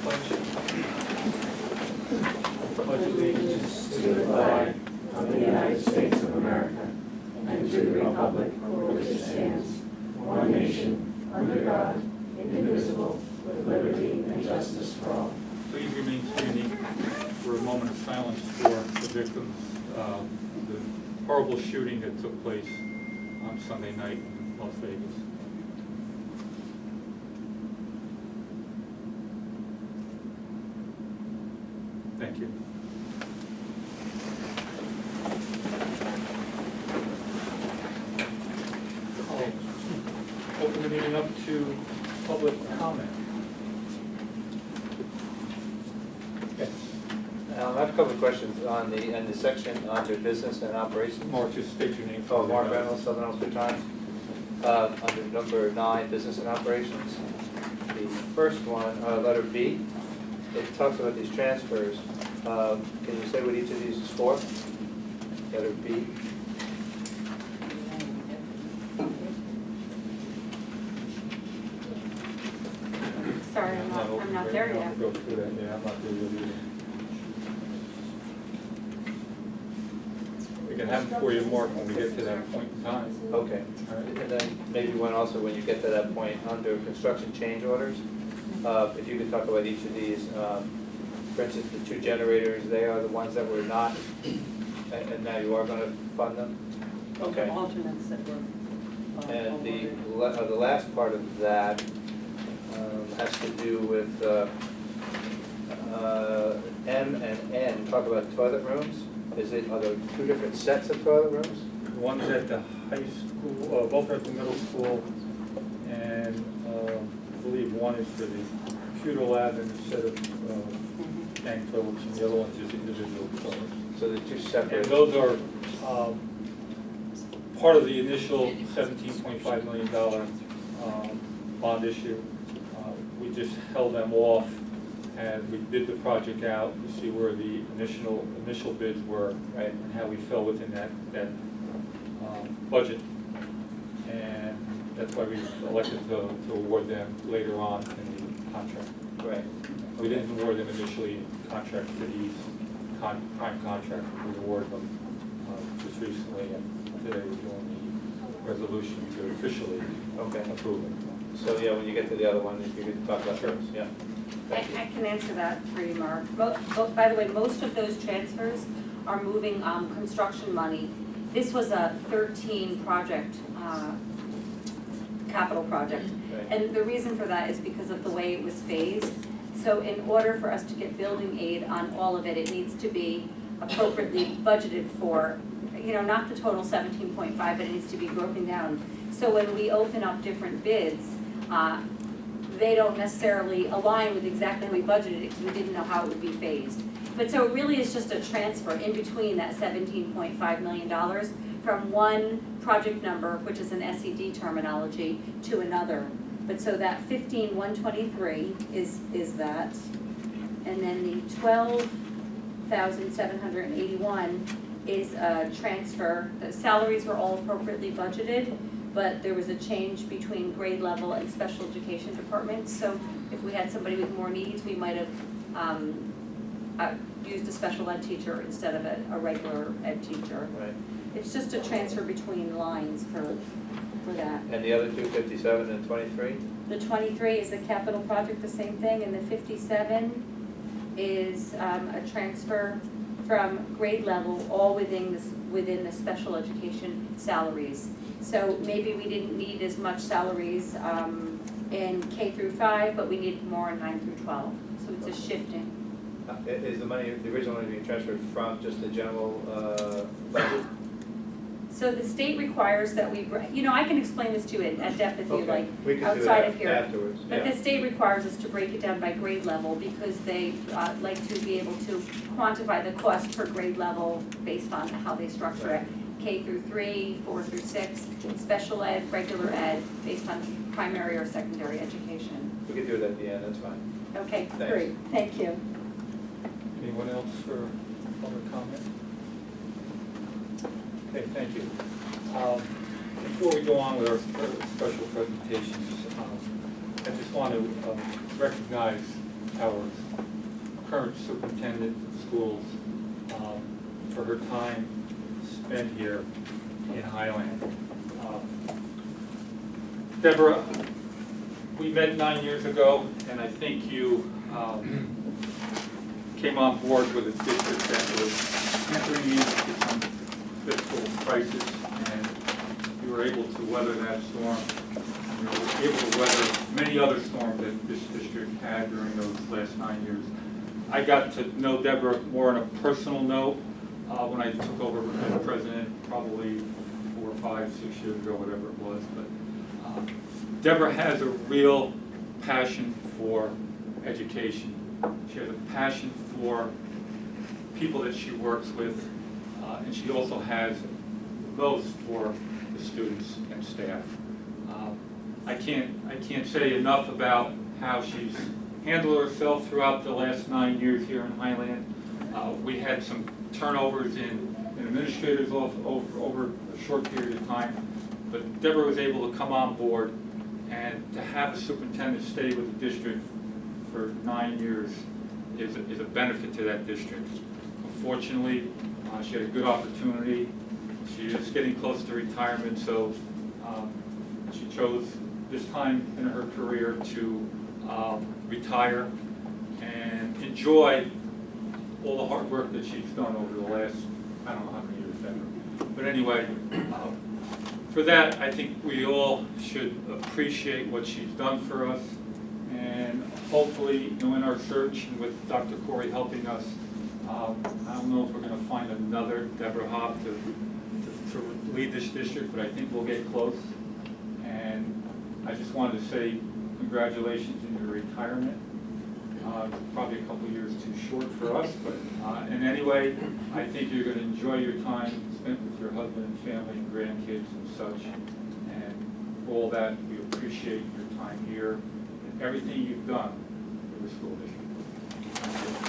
Pledge allegiance to the flag of the United States of America and to the republic for which it stands, one nation, under God, indivisible, with liberty and justice for all. Please remain standing for a moment of silence for the victims of the horrible shooting that took place on Sunday night in Las Vegas. Thank you. I'll open the meeting up to public comment. Yes. I have a couple of questions on the section under business and operations. Mark, just state your name. Oh, Mark Reynolds, Southern Ulster Times. Under number 9, business and operations. The first one, letter B, it talks about these transfers. Can you say what each of these is for? Letter B. Sorry, I'm not there yet. Go through that, yeah, I'm not there yet either. We can have it for you, Mark, when we get to that point in time. Okay. All right. And then maybe when you get to that point, under construction change orders, if you could talk about each of these. For instance, the 2 generators, they are the ones that were not, and now you are going to fund them? Okay. Alternates that were. And the last part of that has to do with M and N, talk about toilet rooms. Are there 2 different sets of toilet rooms? One's at the high school, both are at the middle school, and I believe one is for the computer lab and a set of tank toilets, and the other one's just individual toilets. So the 2 And separate. those are part of the initial $17.5 million bond issue. We just held them off, and we bid the project out to see where the initial bids were, Right. and how we fell within that budget. And that's why we elected to award them later on in the contract. Right. We didn't award them initially in contract to these prime contractors. We awarded them just recently, and today we're doing the resolution to officially Okay. approve it. So yeah, when you get to the other one, if you could talk about Sure. those, yeah. I can answer that for you, Mark. By the way, most of those transfers are moving construction money. This was a 13 project, capital project. Right. And the reason for that is because of the way it was phased. So in order for us to get building aid on all of it, it needs to be appropriately budgeted for, not the total 17.5, but it needs to be broken down. So when we open up different bids, they don't necessarily align with exactly how we budgeted it because we didn't know how it would be phased. But so it really is just a transfer in between that $17.5 million from one project number, which is an SED terminology, to another. But so that 15,123 is that, and then the 12,781 is a transfer. The salaries were all appropriately budgeted, but there was a change between grade level and special education departments. So if we had somebody with more needs, we might have used a special ed teacher instead of a regular ed teacher. Right. It's just a transfer between lines for that. And the other 2, 57 and 23? The 23 is a capital project, the same thing, and the 57 is a transfer from grade level, all within the special education salaries. So maybe we didn't need as much salaries in K through 5, but we needed more in 9 through 12. So it's a shifting. Is the original money being transferred from just the general budget? So the state requires that we, I can explain this to you at depth if you Okay. like, We can do outside that of here. afterwards. But Yeah. the state requires us to break it down by grade level because they like to be able to quantify the cost per grade level based on how they structure it. K through 3, 4 through 6, special ed, regular ed, based on primary or secondary education. We could do it at the end, that's fine. Okay, Thanks. great, thank you. Anyone else for public comment? Okay, thank you. Before we go on with our special presentations, I just want to recognize our current superintendent of schools for her time spent here in Highland. Deborah, we met 9 years ago, and I think you came on board with a district that was entering into some fiscal crisis, and you were able to weather that storm. You were able to weather many other storms that this district had during those last 9 years. I got to know Deborah more on a personal note when I took over as president, probably 4, 5, 6 years ago, whatever it was. But Deborah has a real passion for education. She has a passion for people that she works with, and she also has most for the students and staff. I can't say enough about how she's handled herself throughout the last 9 years here in Highland. We had some turnovers in administrators over a short period of time, but Deborah was able to come on board, and to have a superintendent stay with the district for 9 years is a benefit to that district. Unfortunately, she had a good opportunity. She is getting close to retirement, so she chose this time in her career to retire and enjoy all the hard work that she's done over the last, I don't know how many years, Deborah. But anyway, for that, I think we all should appreciate what she's done for us, and hopefully, in our search and with Dr. Corey helping us, I don't know if we're going to find another Deborah Hobb to lead this district, but I think we'll get close. And I just wanted to say congratulations in your retirement. Probably a couple of years too short for us, but in any way, I think you're going to enjoy your time spent with your husband and family and grandkids and such. And for all that, we appreciate your time here and everything you've done for the school district. Thank you.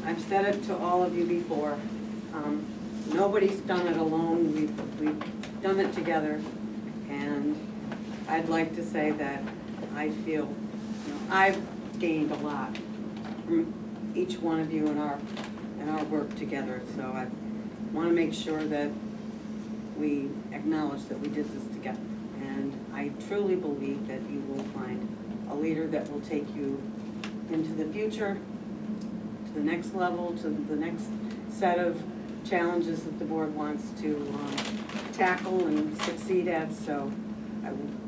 I've said it to all of you before. Nobody's done it alone. We've done it together, and I'd like to say that I feel I've gained a lot from each one of you in our work together. So I want to make sure that we acknowledge that we did this together. And I truly believe that you will find a leader that will take you into the future, to the next level, to the next set of challenges that the board wants to tackle and succeed at. So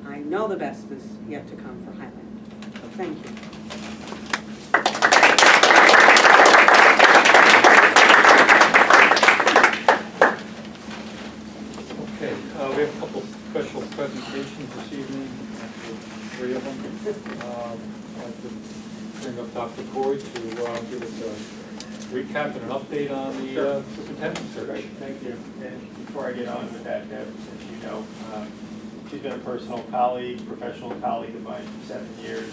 I know the best is yet to come for Highland. So thank you. Okay, we have a couple special presentations this evening, actually 3 of them. I'd like to bring up Dr. Corey to give us a recap and an update on the superintendent search. Thank you. And before I get on with that, Deb, as you know, she's been a personal colleague, professional colleague of mine for 7 years,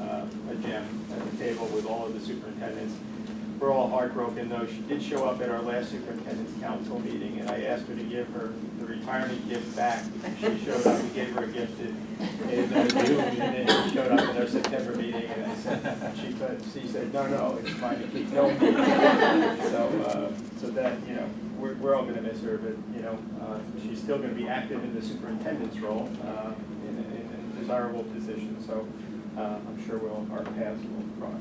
a gem at the table with all of the superintendents. We're all heartbroken, though. She did show up at our last superintendent's council meeting, and I asked her to give her the retirement gift back. She showed up, we gave her a gift in June, and then she showed up at our September meeting, and I said, she said, no, it's fine to keep going. So that, we're all going to miss her, but, she's still going to be active in the superintendent's role in a desirable position, so I'm sure our paths will cross.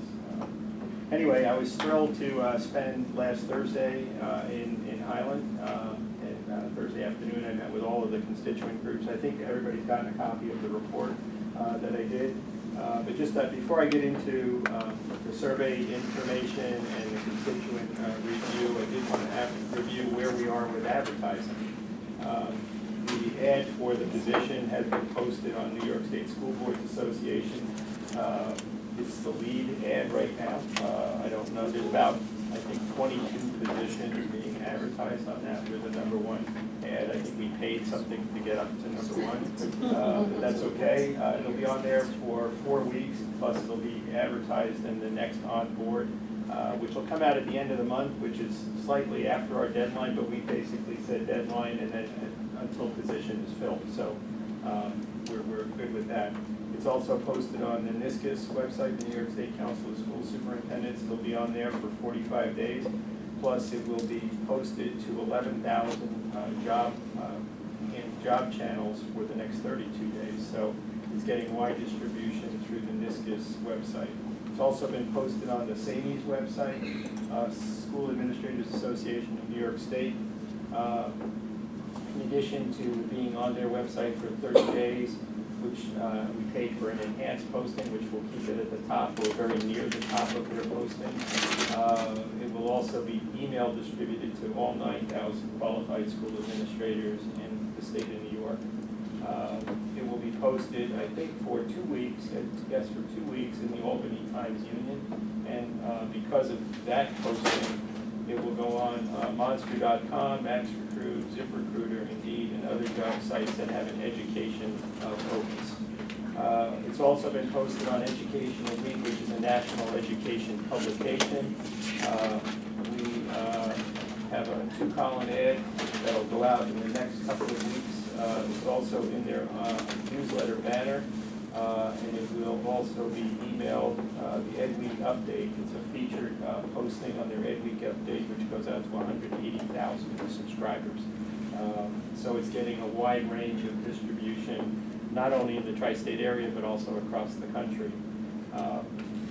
Anyway, I was thrilled to spend last Thursday in Highland. And Thursday afternoon, I met with all of the constituent groups. I think everybody's gotten a copy of the report that I did. But just before I get into the survey information and the constituent review, I did want to review where we are with advertising. The ad for the position has been posted on New York State School Boards Association. It's the lead ad right now. I don't know, there's about, I think, 22 positions being advertised on that. We're the #1 ad. I think we paid something to get up to number 1, but that's okay. It'll be on there for 4 weeks, plus it'll be advertised in the next on board, which will come out at the end of the month, which is slightly after our deadline, but we basically said deadline and then until position is filled. So we're good with that. It's also posted on the NISCUS website, the New York State Council of School Superintendents. It'll be on there for 45 days. Plus, it will be posted to 11,000 job channels for the next 32 days. So it's getting wide distribution through the NISCUS website. It's also been posted on the SAMES website, School Administrators Association of New York State. In addition to being on their website for 30 days, which we paid for an enhanced posting, which will keep it at the top or very near the top of their posting. It will also be email distributed to all 9,000 qualified school administrators in the state of New York. It will be posted, I think, for 2 weeks, yes, for 2 weeks in the Albany Times-Union. And because of that posting, it will go on Monster.com, MaxRecruit, ZipRecruiter, Indeed, and other job sites that have an education focus. It's also been posted on Educational Week, which is a national education publication. We have a 2-column ad that'll go out in the next couple of weeks. It's also in their newsletter banner. And it will also be emailed, the Ed Week update. It's a featured posting on their Ed Week update, which goes out to 180,000 subscribers. So it's getting a wide range of distribution, not only in the tri-state area, but also across the country.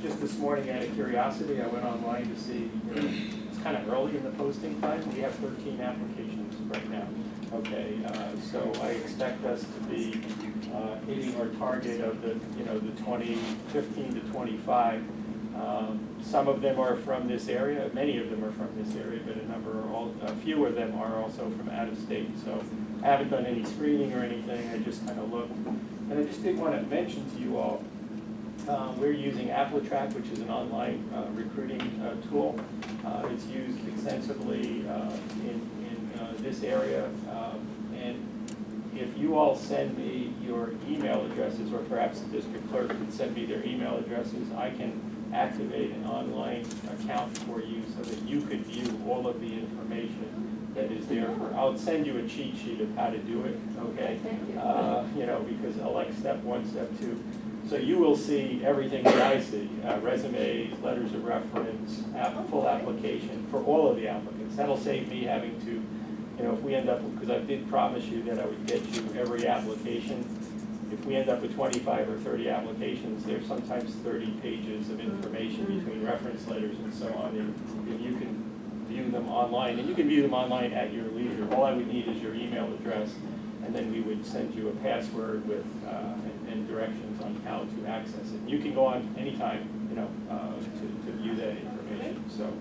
Just this morning, out of curiosity, I went online to see, it's kind of early in the posting time. We have 13 applications right now. Okay, so I expect us to be hitting our target of the 15 to 25. Some of them are from this area, many of them are from this area, but a few of them are also from out of state. So I haven't done any screening or anything, I just kind of looked. And I just did want to mention to you all, we're using AppleTrack, which is an online recruiting tool. It's used extensively in this area, and if you all send me your email addresses, or perhaps the district clerk could send me their email addresses, I can activate an online account for you so that you could view all of the information that is there. I'll send you a cheat sheet of how to do it, okay? Thank you. Because I like step 1, step 2. So you will see everything that I see, resumes, letters of reference, full application for all of the applicants. That'll save me having to, if we end up, because I did promise you that I would get you every application. If we end up with 25 or 30 applications, there's sometimes 30 pages of information between reference letters and so on, and you can view them online. And you can view them online at your leisure. All I would need is your email address, and then we would send you a password with and directions on how to access it. You can go on anytime, to view that information. So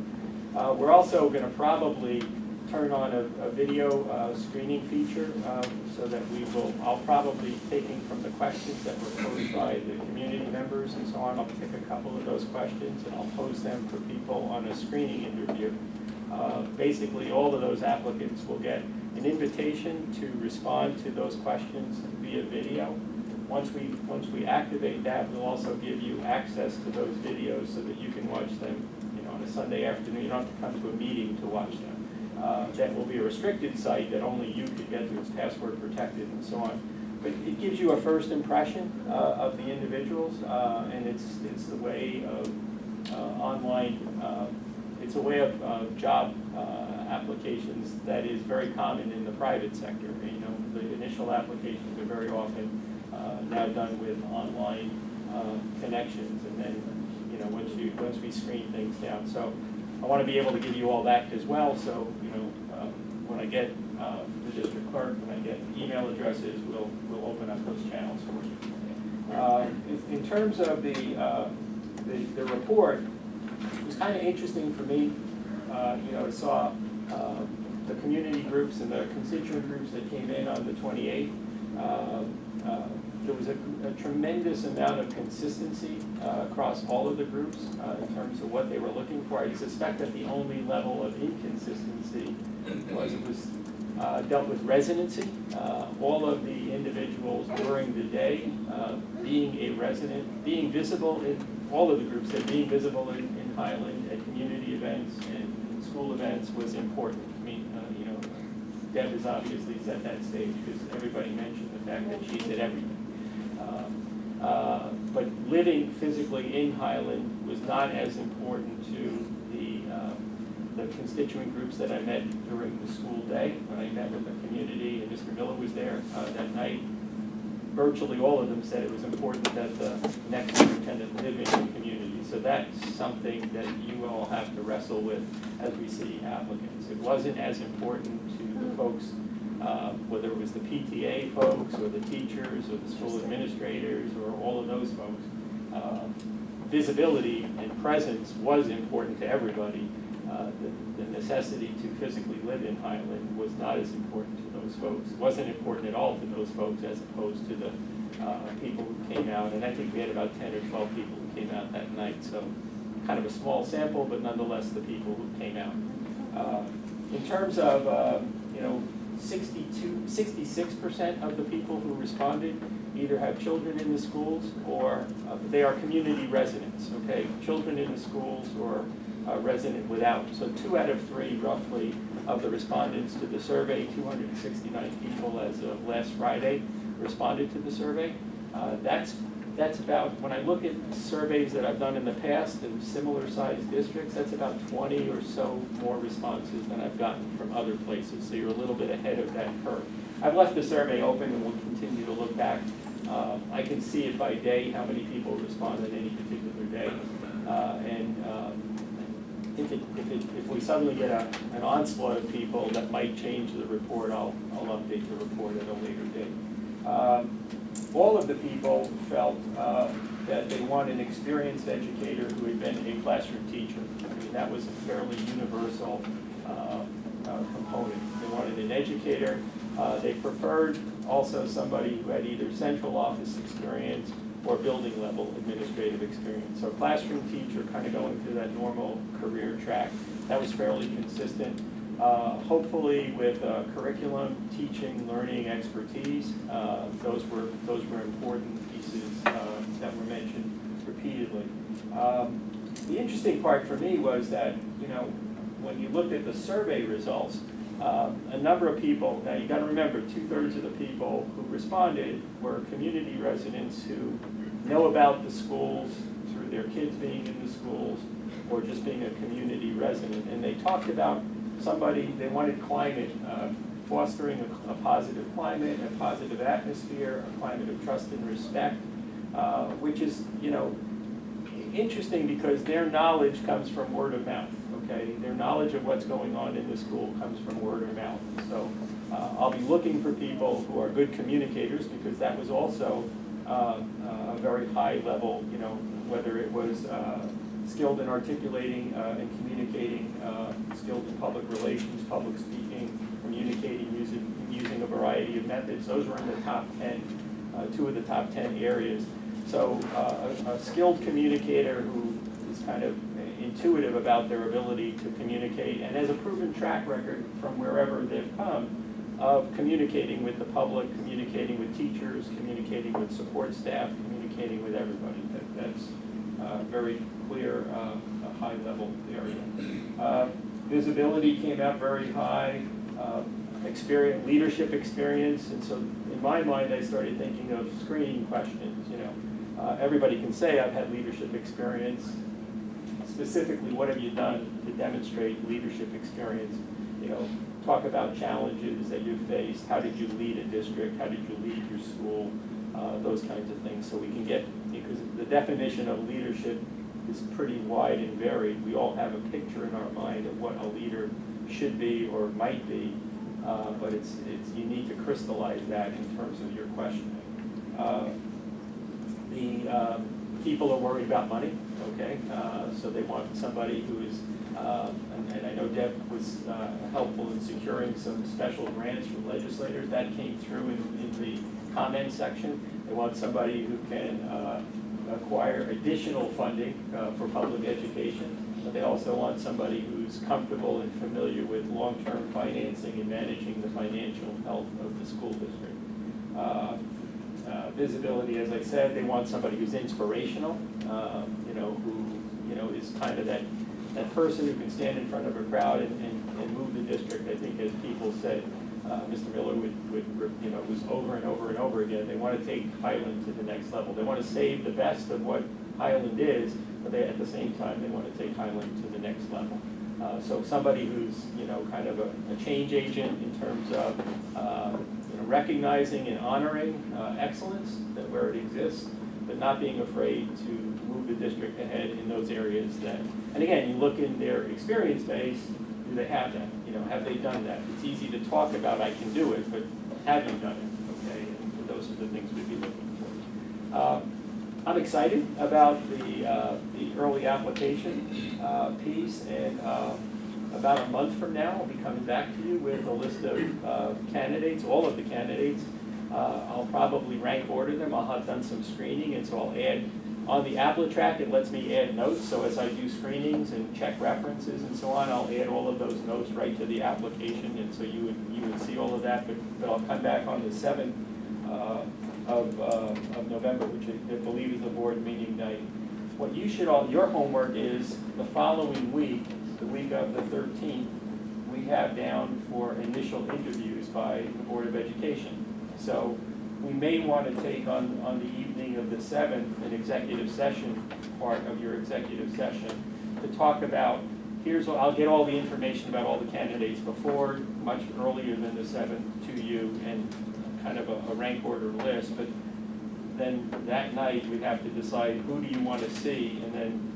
we're also going to probably turn on a video screening feature so that I'll probably, taking from the questions that were posed by the community members and so on, I'll pick a couple of those questions and I'll pose them for people on a screening interview. Basically, all of those applicants will get an invitation to respond to those questions via video. Once we activate that, we'll also give you access to those videos so that you can watch them, on a Sunday afternoon. You don't have to come to a meeting to watch them. That will be a restricted site that only you could get to. It's password protected and so on. But it gives you a first impression of the individuals, and it's the way of online. It's a way of job applications that is very common in the private sector. The initial applications are very often now done with online connections, and then once we screen things down. So I want to be able to give you all that as well. So when I get the district clerk, when I get email addresses, we'll open up those channels for you. In terms of the report, it was kind of interesting for me. I saw the community groups and the constituent groups that came in on the 28th. There was a tremendous amount of consistency across all of the groups in terms of what they were looking for. I suspect that the only level of inconsistency was dealt with residency. All of the individuals during the day being a resident, being visible in all of the groups, that being visible in Highland at community events and school events was important. I mean, Deb is obviously at that stage because everybody mentioned the fact that she's at everything. But living physically in Highland was not as important to the constituent groups that I met during the school day. When I met with the community and Mr. Miller was there that night, virtually all of them said it was important that the next superintendent live in the community. So that's something that you all have to wrestle with as we see applicants. It wasn't as important to the folks, whether it was the PTA folks or the teachers or the school administrators or all of those folks. Visibility and presence was important to everybody. The necessity to physically live in Highland was not as important to those folks. It wasn't important at all to those folks as opposed to the people who came out. And I think we had about 10 or 12 people who came out that night. So kind of a small sample, but nonetheless the people who came out. In terms of, 66% of the people who responded either have children in the schools or they are community residents, okay? Children in the schools or resident without. So 2 out of 3 roughly of the respondents to the survey, 269 people as of last Friday responded to the survey. That's about, when I look at surveys that I've done in the past in similar sized districts, that's about 20 or so more responses than I've gotten from other places. So you're a little bit ahead of that curve. I've left the survey open and we'll continue to look back. I can see it by day, how many people respond at any particular day. If we suddenly get an onslaught of people that might change the report, I'll update the report at a later date. All of the people felt that they want an experienced educator who had been a classroom teacher. I mean, that was a fairly universal component. They wanted an educator. They preferred also somebody who had either central office experience or building level administrative experience. So classroom teacher, kind of going through that normal career track. That was fairly consistent. Hopefully with curriculum, teaching, learning expertise. Those were important pieces that were mentioned repeatedly. The interesting part for me was that, when you looked at the survey results, a number of people, now you got to remember 2/3 of the people who responded were community residents who know about the schools through their kids being in the schools or just being a community resident. And they talked about they wanted climate, fostering a positive climate, a positive atmosphere, a climate of trust and respect, which is, interesting because their knowledge comes from word of mouth, okay? Their knowledge of what's going on in the school comes from word of mouth. So I'll be looking for people who are good communicators because that was also a very high level, whether it was skilled in articulating and communicating, skilled in public relations, public speaking, communicating, using a variety of methods. Those were in the top 10, 2 of the top 10 areas. So a skilled communicator who is kind of intuitive about their ability to communicate and has a proven track record from wherever they've come of communicating with the public, communicating with teachers, communicating with support staff, communicating with everybody. That's very clear, a high level area. Visibility came out very high, leadership experience, and so in my mind I started thinking of screening questions. Everybody can say I've had leadership experience. Specifically, what have you done to demonstrate leadership experience? Talk about challenges that you've faced. How did you lead a district? How did you lead your school? Those kinds of things. So we can get, because the definition of leadership is pretty wide and varied. We all have a picture in our mind of what a leader should be or might be, but you need to crystallize that in terms of your questioning. People are worried about money, okay? So they want somebody who is, and I know Deb was helpful in securing some special grants from legislators. That came through in the comment section. They want somebody who can acquire additional funding for public education, but they also want somebody who's comfortable and familiar with long-term financing and managing the financial health of the school district. Visibility, as I said, they want somebody who's inspirational, who is kind of that person who can stand in front of a crowd and move the district. I think, as people said, Mr. Miller was over and over and over again. They want to take Highland to the next level. They want to save the best of what Highland is, but at the same time, they want to take Highland to the next level. So somebody who's, kind of a change agent in terms of, recognizing and honoring excellence where it exists, but not being afraid to move the district ahead in those areas that, and again, you look in their experience base, do they have that? Have they done that? It's easy to talk about, I can do it, but have you done it? Okay, and those are the things we'd be looking for. I'm excited about the early application piece, and about a month from now, I'll be coming back to you with a list of candidates, all of the candidates. I'll probably rank order them. I'll have done some screening, and so I'll add, on the AppleTrack, it lets me add notes, so as I do screenings and check references and so on, I'll add all of those notes right to the application, and so you would see all of that, but I'll come back on the 7th of November, which I believe is the board meeting night. What you should your homework is the following week, the week of the 13th, we have down for initial interviews by the Board of Education. So we may want to take on the evening of the 7th an executive session, part of your executive session, to talk about, I'll get all the information about all the candidates before, much earlier than the 7th to you, and kind of a rank order list, but then that night we have to decide who do you want to see, and then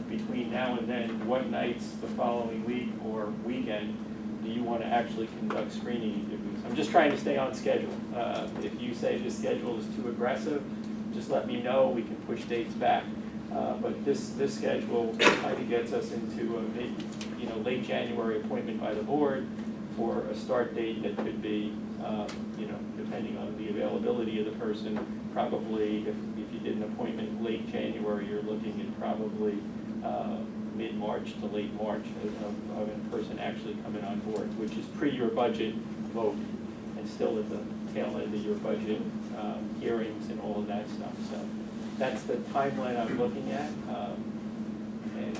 between now and then, what nights the following week or weekend do you want to actually conduct screening interviews? I'm just trying to stay on schedule. If you say the schedule is too aggressive, just let me know, we can push dates back. But this schedule kind of gets us into a late January appointment by the board for a start date that could be, depending on the availability of the person, probably if you did an appointment late January, you're looking at probably mid-March to late March of a person actually coming on board, which is pre your budget vote and still at the tail end of your budget hearings and all of that stuff. So that's the timeline I'm looking at, and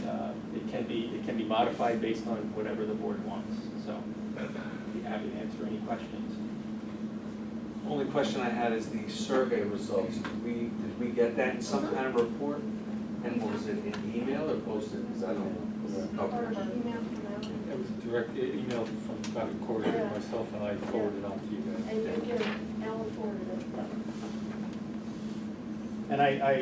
it can be modified based on whatever the board wants. So I'd be happy to answer any questions. Only question I had is the survey results. Did we get that in some kind of report? And was it in email or posted? Because I don't know. Part of our email from Alan. It was a direct email from Dr. Corey and myself, and I forwarded it on to you guys. And Alan forwarded it. And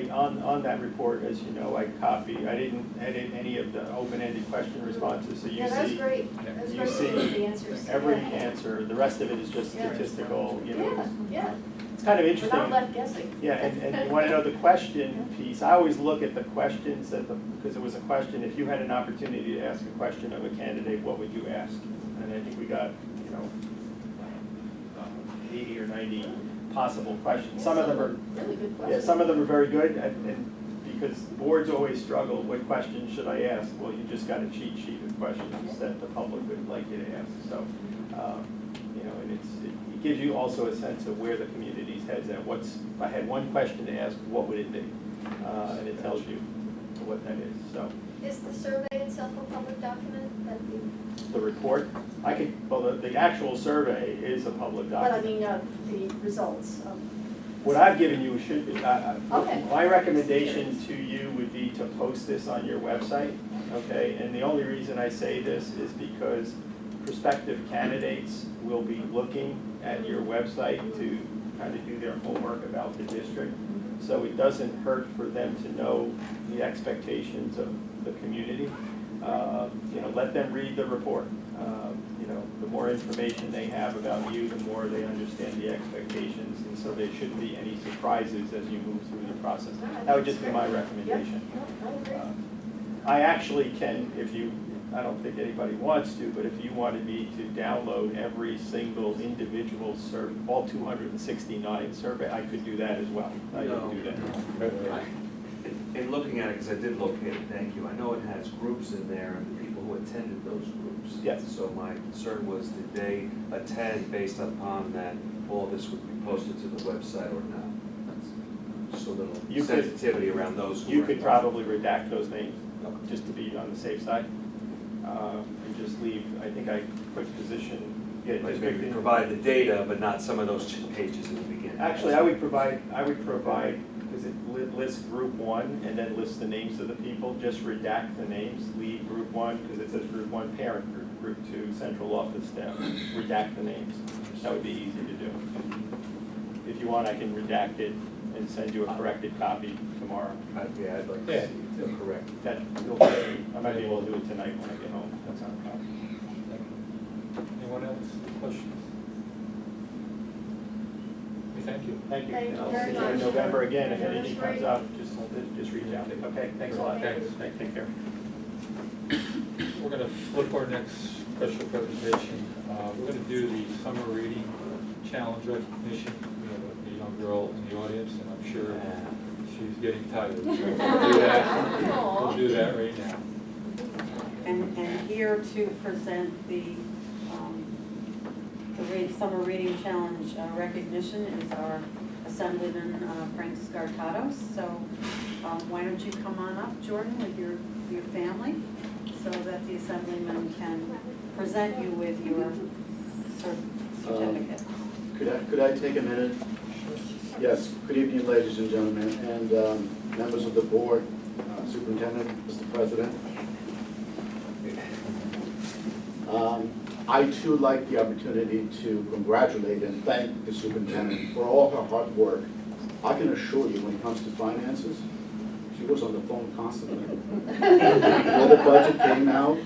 on that report, as you know, I didn't edit any of the open-ended question responses, so you see. Yeah, that's great. That's You great. see The answers. every Yeah. answer, the rest of it is just statistical, Yeah. It's kind of We're interesting. not left guessing. Yeah, and you want to know the question piece, I always look at the questions because it was a question, if you had an opportunity to ask a question of a candidate, what would you ask? And I think we got, 80 or 90 possible questions. Some of them are, Really good yeah, question. some of them are very good, and because boards always struggle, what questions should I ask? Well, you just got a cheat sheet of questions that the public would like you to ask. So, and it gives you also a sense of where the community's head's at. If I had one question to ask, what would it be? And it tells you what that is. So Is the survey itself a public document? the report, the actual survey is a public But I document. mean, the results of. What I've given you should be, Okay. my recommendation to you would be to post this on your website, okay? And the only reason I say this is because prospective candidates will be looking at your website to kind of do their homework about the district. So it doesn't hurt for them to know the expectations of the community. Let them read the report. The more information they have about you, the more they understand the expectations, and so there shouldn't be any surprises as you move through the process. That would just be my recommendation. I actually can, I don't think anybody wants to, but if you wanted me to download every single individual survey, all 269 survey, I could do that as well. I can do that. in looking at it, because I did locate it, thank you, I know it has groups in there and the people who attended those groups. Yes. So my concern was, did they attend based upon that all this would be posted to the website or not? That's just a little You could- sensitivity around those. who You were could involved. probably redact those names, just to be on the safe side. And just leave, I think I put position, yeah, Like just maybe make the- provide the data, but not some of those pages in the beginning. Actually, I would provide, because it lists group one and then lists the names of the people, just redact the names, leave group one, because it says group one parent group, group two central office staff, redact the names. That would be easy to do. If you want, I can redact it and send you a corrected copy tomorrow. Yeah, I'd like Yeah. to see it correct. That, I might be able to do it tonight when I get home, that's not a problem. Anyone else, questions? We thank you. Thank you. Thank And you I'll very see you in much. November again, if Yeah, anything that's comes great. up, just reach out. Okay, thanks a lot. Thanks. Take care. We're gonna flip our next special presentation. We're gonna do the summer reading challenge recognition. We have a young girl in the audience, and I'm sure she's getting tired. So we'll do that. We'll do that right now. And here to present the Summer Reading Challenge recognition is our Assemblyman Frank Scartatos. So why don't you come on up, Jordan, with your family, so that the Assemblyman can present you with your certificate. Could I take a minute? Yes, good evening, ladies and gentlemen, and members of the board, Superintendent, Mr. President. I too like the opportunity to congratulate and thank the superintendent for all her hard work. I can assure you, when it comes to finances, she was on the phone constantly. Before the budget came out,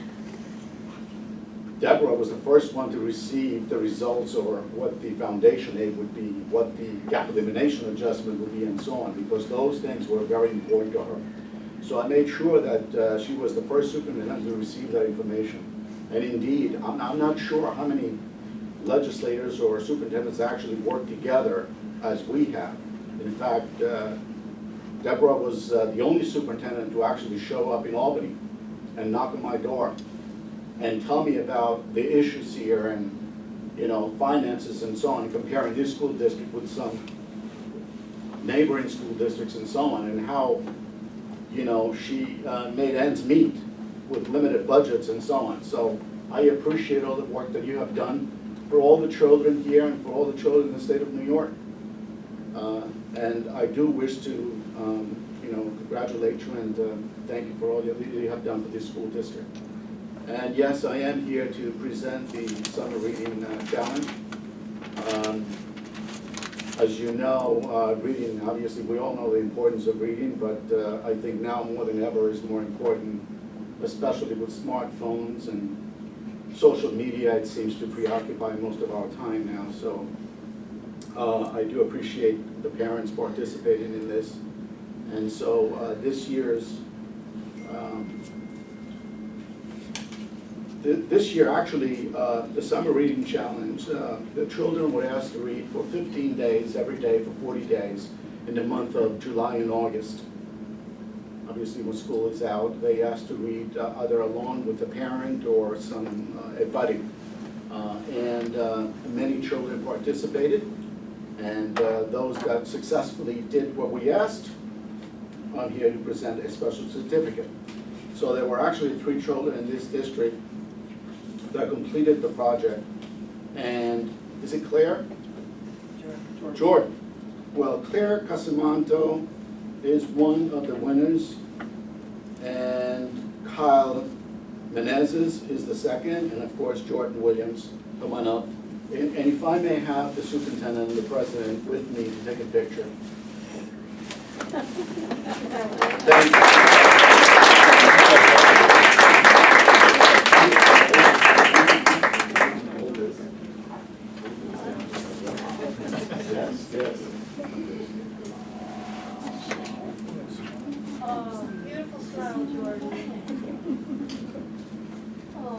Deborah was the first one to receive the results, or what the foundation aid would be, what the gap elimination adjustment would be, and so on, because those things were very important to her. So I made sure that she was the first superintendent to receive that information. And indeed, I'm not sure how many legislators or superintendents actually work together as we have. In fact, Deborah was the only superintendent to actually show up in Albany and knock on my door and tell me about the issues here and, finances and so on, comparing this school district with some neighboring school districts and so on, and how, she made ends meet with limited budgets and so on. So I appreciate all the work that you have done for all the children here and for all the children in the state of New York. And I do wish to, congratulate you and thank you for all you have done for this school district. And yes, I am here to present the summer reading challenge. As you know, reading, obviously we all know the importance of reading, but I think now more than ever is more important, especially with smartphones and social media. It seems to preoccupy most of our time now. So I do appreciate the parents participating in this. And so this year, actually, the summer reading challenge, the children were asked to read for 15 days, every day for 40 days in the month of July and August. Obviously, when school is out, they asked to read either alone with a parent or a buddy. And many children participated, and those that successfully did what we asked, I'm here to present a special certificate. So there were actually 3 children in this district that completed the project. And is it Claire? Jordan. Well, Claire Casamanto is one of the winners, and Kyle Menezes is the second, and of course Jordan Williams. Come on up. And if I may have the superintendent and the president with me to take a picture. Thank Yes, yes. Oh, beautiful smile, Jordan. Oh.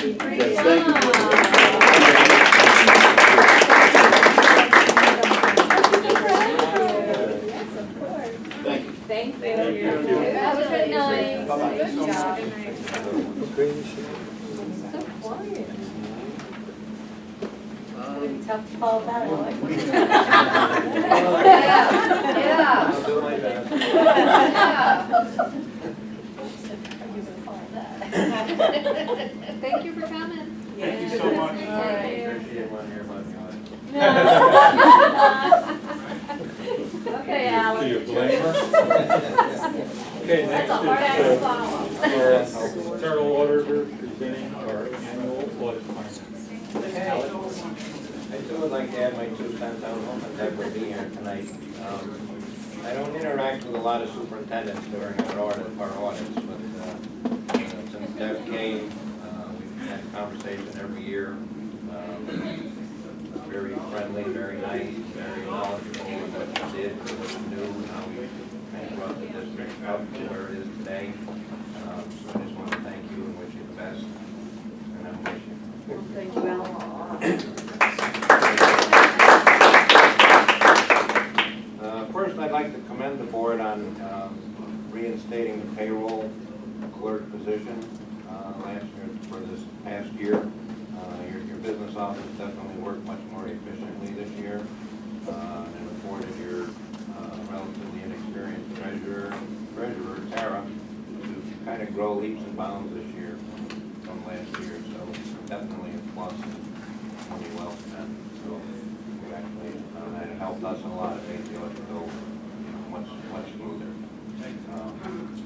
Yes, thank you. Thank you. Thank you. Have a good night. Bye-bye. Good job. So quiet. It's gonna be tough to follow that one. Yeah. I'll do my best. Thank you for coming. Thank you so much. Appreciate one here about the audit. Okay, Do Alan. you blame her? Okay, That's next a hard act to is follow. our internal auditor presenting our annual audit findings. Alex? I too would like to add my 2 cents. I don't know if Deb will be here tonight. I don't interact with a lot of superintendents during our audits, but since Deb came, we've had a conversation every year. Very friendly, very nice, very knowledgeable of what you did, what you knew, and how we kind of brought the district up to where it is today. So I just want to thank you and wish you the best, and I'm wishing. Thank you, Alan. First, I'd like to commend the board on reinstating the payroll clerk position last year for this past year. Your business office definitely worked much more efficiently this year and afforded your relatively inexperienced treasurer, Tara, to kind of grow leaps and bounds this year from last year. So definitely a plus and money well spent. So we actually, that helped us in a lot of ways to go much smoother.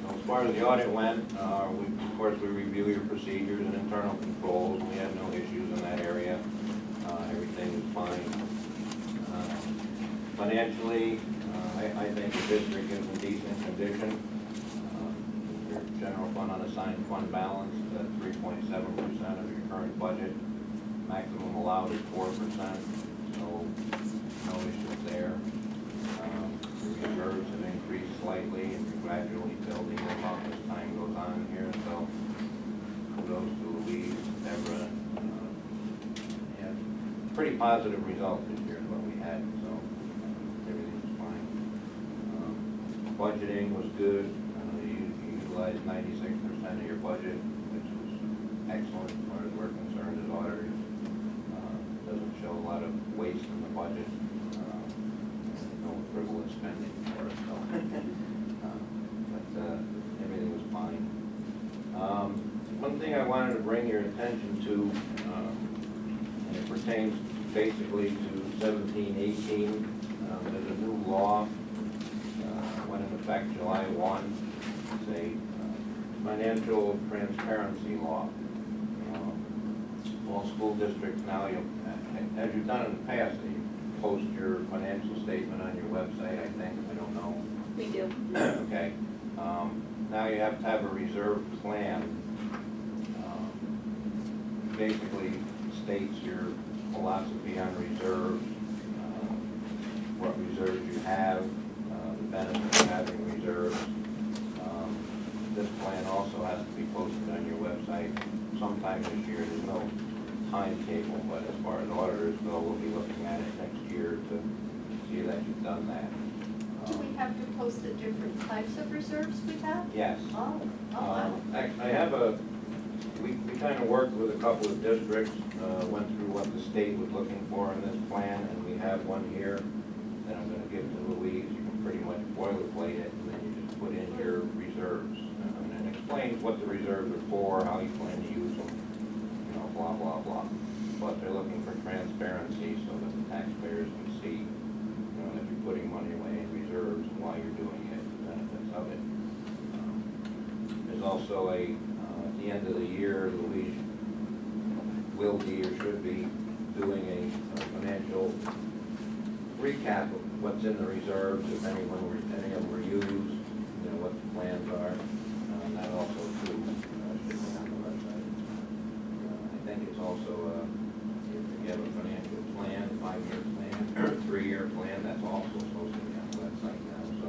So as far as the audit went, of course we review your procedures and internal controls. We had no issues in that area. Everything was fine. Financially, I think the district is in decent condition. Your general fund unassigned fund balance is at 3.7% of your current budget. Maximum allowed is 4%, so no issues there. Your reserves have increased slightly and you're gradually building them up as time goes on here, so kudos to Louise, Deborah. Yeah, pretty positive result this year is what we had, so everything was fine. Budgeting was good. You utilized 96% of your budget, which was excellent as far as we're concerned as auditors. Doesn't show a lot of waste in the budget. No frivolous spending for us, so. But everything was fine. One thing I wanted to bring your attention to, and it pertains basically to 17-18. There's a new law, went into effect July 1. It's a financial transparency law. All school districts now, as you've done in the past, you post your financial statement on your website, I think, I don't know. We do. Okay. Now you have to have a reserve plan. Basically states your philosophy on reserves, what reserves you have, the benefits of having reserves. This plan also has to be posted on your website sometime this year. There's no timetable, but as far as auditors go, we'll be looking at it next year to see that you've done that. Do we have to post the different types of reserves we have? Yes. Oh, wow. Actually, I have we kind of worked with a couple of districts, went through what the state was looking for in this plan, and we have one here that I'm going to give to Louise. You can pretty much boilerplate it, and then you just put in your reserves. And it explains what the reserves are for, how you plan to use them, you know, blah, blah, blah. But they're looking for transparency so that the taxpayers can see, you know, that you're putting money away in reserves and why you're doing it, the benefits of it. There's also at the end of the year, Louise will be or should be doing a financial recap of what's in the reserves, if any of them were used, you know, what the plans are. That also too should be on the website. I think it's also, if you have a financial plan, 5-year plan, or 3-year plan, that's also supposed to be on the website now. So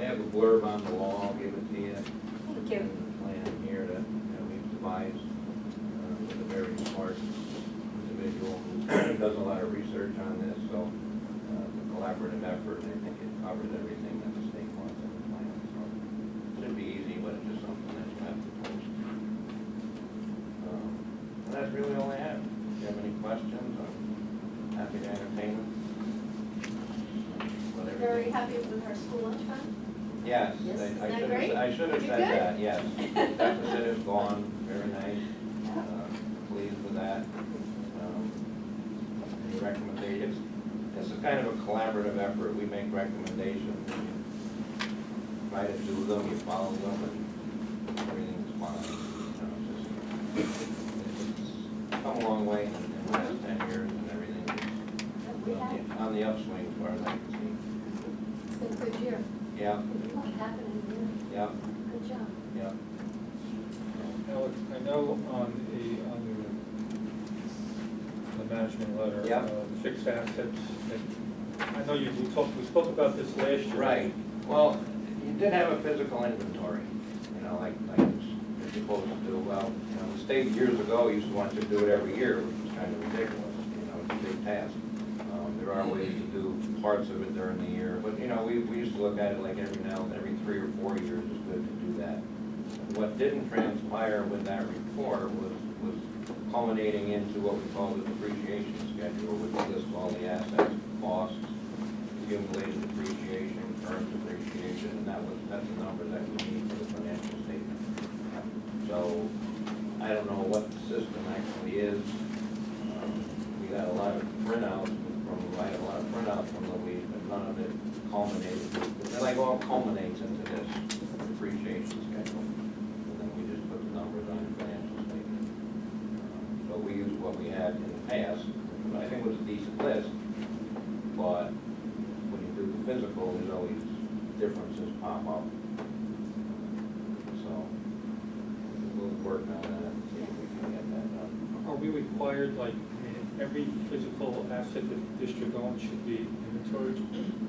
I have a blurb on the law, I'll give it to you. Thank you. The plan here that we've devised. very smart individual who does a lot of research on this, so it's a collaborative effort, and I think it covers everything that the state wants in the plan. So it should be easy, but it's just something that you have to post. And that's really all I have. If you have any questions, I'm happy to entertain them. But Very everything- happy with our school lunch fund. Yes, Yes, I isn't that should great? have, I should have You said good? that, yes. Deficit is gone, very nice, pleased with that. Any recommendations? This is kind of a collaborative effort, we make recommendations, try to do them, you follow them, and everything's fine. You know, it's come a long way in the last 10 years, and everything is on the upswing as far as I can It's been a good year. see. Yeah, A lot happening there. yeah, Good job. yeah. Alex, I know on the management letter, Yeah. fixed assets, I know we spoke about this last year. Right, well, you did have a physical inventory, you know, like you're supposed to do. Well, you know, the state years ago used to want you to do it every year, which was kind of ridiculous, you know, it's a big task. There are ways to do parts of it during the year, but, you know, we used to look at it like every 3 or 4 years is good to do that. What didn't transpire with that report was culminating into what we call the depreciation schedule, which lists all the assets, costs, accumulated depreciation, current depreciation, and that's the number that we need for the financial statement. So, I don't know what the system actually is. We got a lot of printouts from the league, but none of it culminated. It like all culminates into this depreciation schedule. And then we just put the numbers on the financial statement. So we used what we had in the past, which I think was a decent list, but when you do the physical, there's always differences pop up. So we'll work on that and see if we can get that done. Are we required, like, every physical asset that the district owns should be inventoried,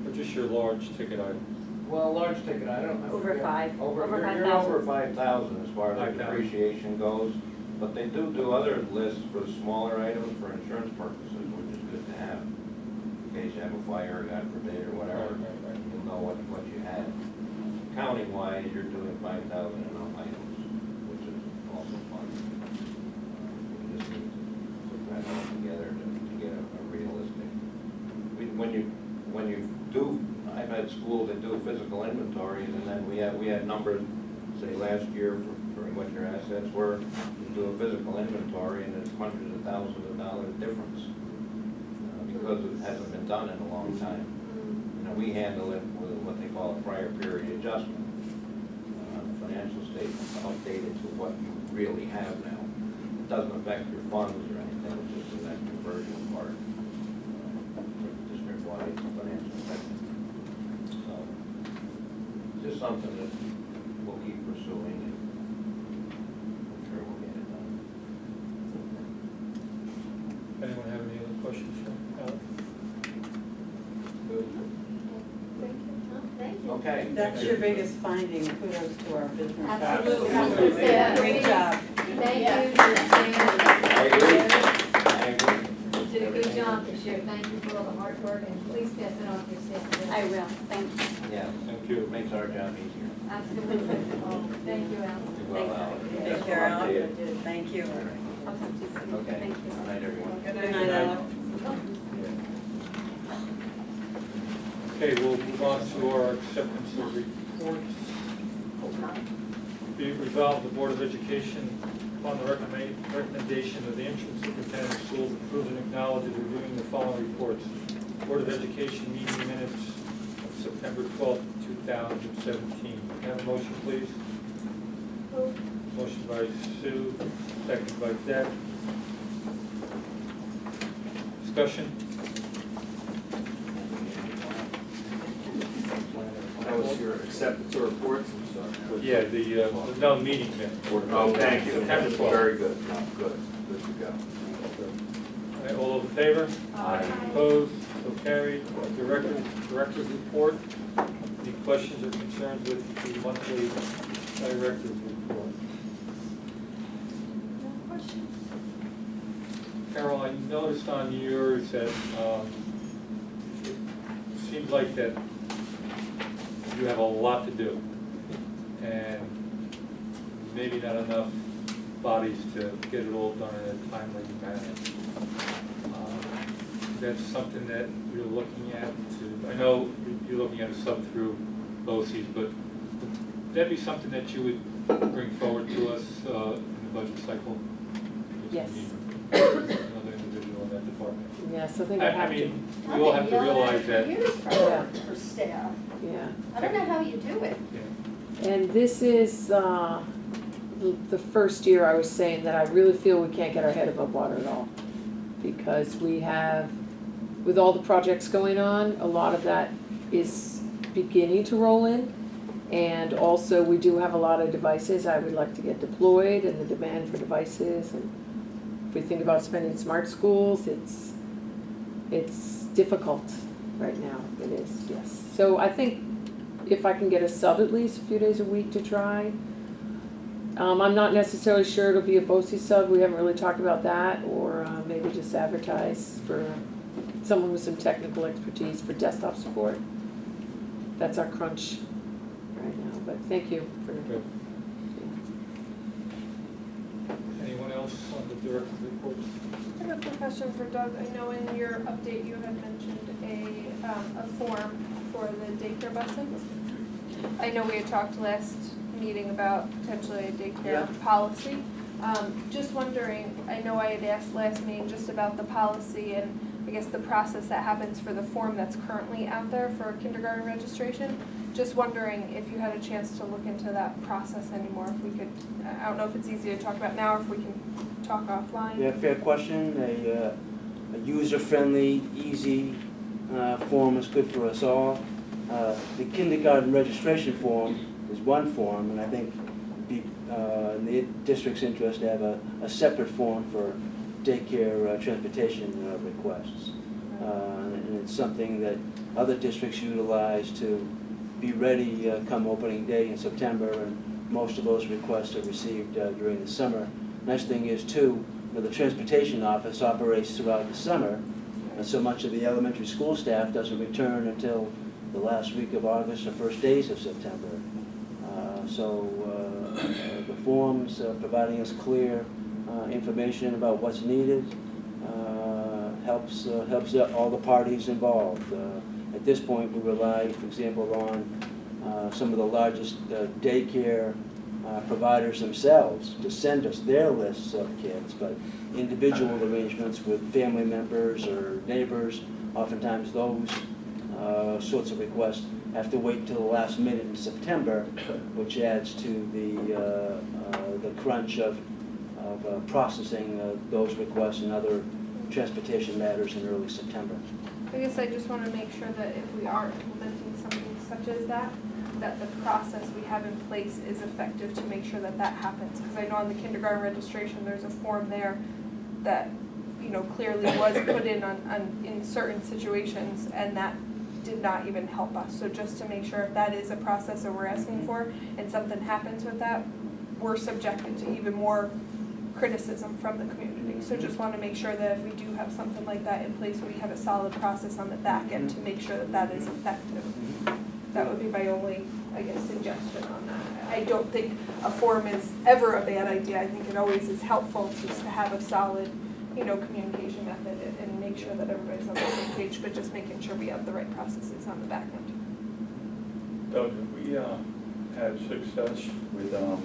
or just your large ticket items? Well, large ticket, I don't know. Over 5. Over You're 5,000. over 5,000 as far as 5,000. depreciation goes, but they do other lists for smaller items for insurance purposes, which is good to have. In case you have a fire, God forbid, or whatever, Right. you'll know what you had. Counting wise, you're doing 5,000 and up items, which is also fun. We just need to put that all together to get a realistic. When you do, I've had schools that do physical inventories, and then we had numbers, say last year for what your assets were, you do a physical inventory, and it's hundreds of thousands of dollars difference, because it hasn't been done in a long time. You know, we handle it with what they call a prior period adjustment. The financial statement updated to what you really have now. It doesn't affect your funds or anything, it's just that conversion part for the district-wide financial statement. So, it's just something that we'll keep pursuing, and I'm sure we'll get it done. Anyone have any other questions for Alex? Thank you. Thank you. Okay. That's your biggest finding, kudos to our business. Absolutely. Yeah, great job. Thank you for staying. I agree. You did a good job this year. Thank you for all the hard work, and please pass it on to your staff. I will, thank you. Yeah, Thank you. it makes our job easier. Absolutely. Thank you, Al. Well, Alex. Take care, Alex. Thank you. I'll talk to you soon. Okay. Thank you. Good night, everyone. Good night, Alex. Okay, we'll move on to our acceptance of reports. Be it resolved, the Board of Education, upon the recommendation of the interim superintendent of schools, approves and acknowledges reviewing the following reports. Board of Education meeting minutes of September 12th, 2017. Can I have a motion, please? Motion by Sue, second by Deb. Discussion? That was your acceptance of reports, I'm sorry. Yeah, no meeting minutes. Oh, thank you. September 12th. Very good, good to go. All right, all those in favor? Aye. Opposed? So carried. Director's report. Any questions or concerns with the monthly director's report? No questions? noticed on yours that, it seems like that you have a lot to do, and maybe not enough bodies to get it all done in a timely manner. That's something that you're looking at to, I know you're looking at a sub through BOCES, but would that be something that you would bring forward to us in the budget cycle? Yes. Another individual in that department. Yes, I think I I have to. mean, we all have to realize that. Years Yeah. for staff. Yeah. I don't know how you do it. And this is the first year I was saying that I really feel we can't get our head above water at all. Because we have, with all the projects going on, a lot of that is beginning to roll in. And also, we do have a lot of devices I would like to get deployed, and the demand for devices. And if we think about spending smart schools, it's difficult right now. It is, yes. So I think if I can get a sub at least a few days a week to try. I'm not necessarily sure it'll be a BOCES sub. We haven't really talked about that, or maybe just advertise for someone with some technical expertise for desktop support. That's our crunch right now, but thank you for. Good. Anyone else on the director's reports? I have a quick question for Doug. I know in your update you had mentioned a form for the daycare buses. I know we had talked last meeting about potentially a daycare policy. Just wondering, I know I had asked last meeting just about the policy and I guess the process that happens for the form that's currently out there for kindergarten registration. Just wondering if you had a chance to look into that process anymore, if we could, I don't know if it's easy to talk about now or if we can talk offline. Yeah, fair question. A user-friendly, easy form is good for us all. The kindergarten registration form is one form, and I think in the district's interest to have a separate form for daycare transportation requests. And it's something that other districts utilize to be ready come opening day in September, and most of those requests are received during the summer. Nice thing is too, the transportation office operates throughout the summer, and so much of the elementary school staff doesn't return until the last week of August or first days of September. So the forms providing us clear information about what's needed helps all the parties involved. At this point, we rely, for example, on some of the largest daycare providers themselves to send us their lists of kids, but individual arrangements with family members or neighbors, oftentimes those sorts of requests have to wait till the last minute in September, which adds to the crunch of processing those requests and other transportation matters in early September. I guess I just want to make sure that if we are implementing something such as that, that the process we have in place is effective to make sure that that happens. Because I know on the kindergarten registration, there's a form there that, clearly was put in in certain situations, and that did not even help us. So just to make sure if that is a process that we're asking for and something happens with that, we're subjected to even more criticism from the community. So just want to make sure that if we do have something like that in place, we have a solid process on the back end to make sure that that is effective. That would be my only, suggestion on that. I don't think a form is ever a bad idea. I think it always is helpful just to have a solid, communication method and make sure that everybody's on the same page, but just making sure we have the right processes on the back end. Doug, have we had success with the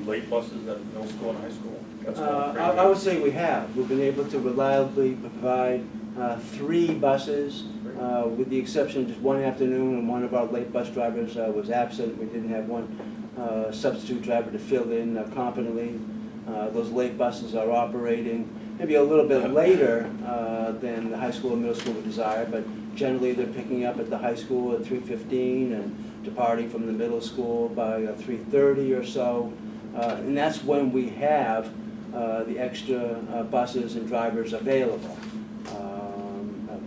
late buses at middle school and high school? That's going pretty I would say we have. We've been able to reliably provide 3 buses, with the exception of just one afternoon when one of our late bus drivers was absent. We didn't have one substitute driver to fill in competently. Those late buses are operating maybe a little bit later than the high school and middle school would desire, but generally they're picking up at the high school at 3:15 and departing from the middle school by 3:30 or so. And that's when we have the extra buses and drivers available,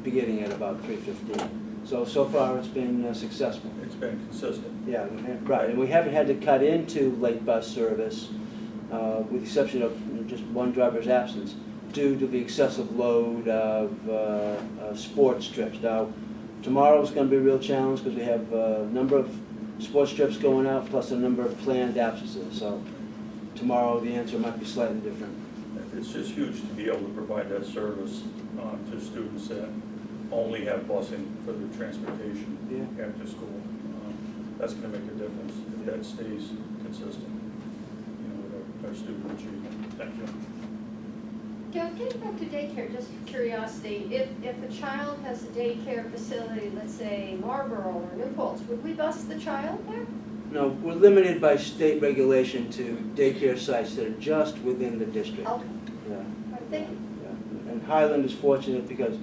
beginning at about 3:15. So far it's been successful. It's been consistent. Yeah, right, and we haven't had to cut into late bus service, with the exception of just one driver's absence, due to the excessive load of sports trips. Now, tomorrow's going to be a real challenge because we have a number of sports trips going out plus a number of planned absences. So tomorrow the answer might be slightly different. It's just huge to be able to provide that service to students that only have busing for their transportation after school. That's going to make a difference if that stays consistent, with our student achievement. Thank you. Gail, getting back to daycare, just for curiosity, if a child has a daycare facility, let's say Marlboro or New Paltz, would we bus the child there? No, we're limited by state regulation to daycare sites that are just within the district. Okay. Yeah. Thank you. Yeah. And Highland is fortunate because,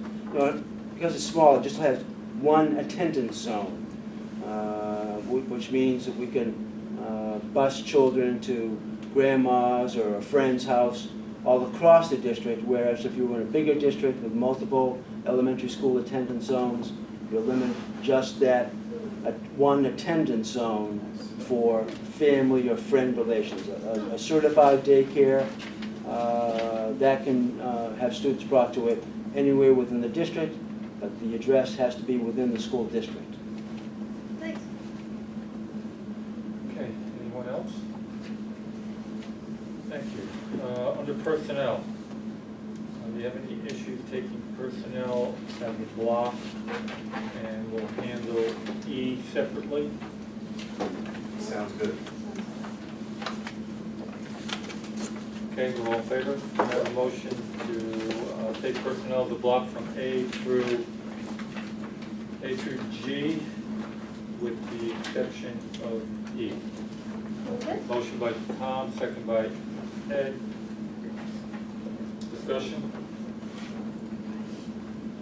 because it's small, it just has one attendance zone, which means that we can bus children to grandma's or a friend's house all across the district, whereas if you were in a bigger district with multiple elementary school attendance zones, you're limited just that one attendance zone for family or friend relations. A certified daycare that can have students brought to it anywhere within the district, but the address has to be within the school district. Thanks. Okay, anyone else? Thank you. Under personnel, do you have any issues taking personnel as a block? And we'll handle E separately. Sounds good. Okay, we're all in favor? I have a motion to take personnel as a block from A through G with the exception of E. Okay. Motion by Tom, second by Ed. Discussion?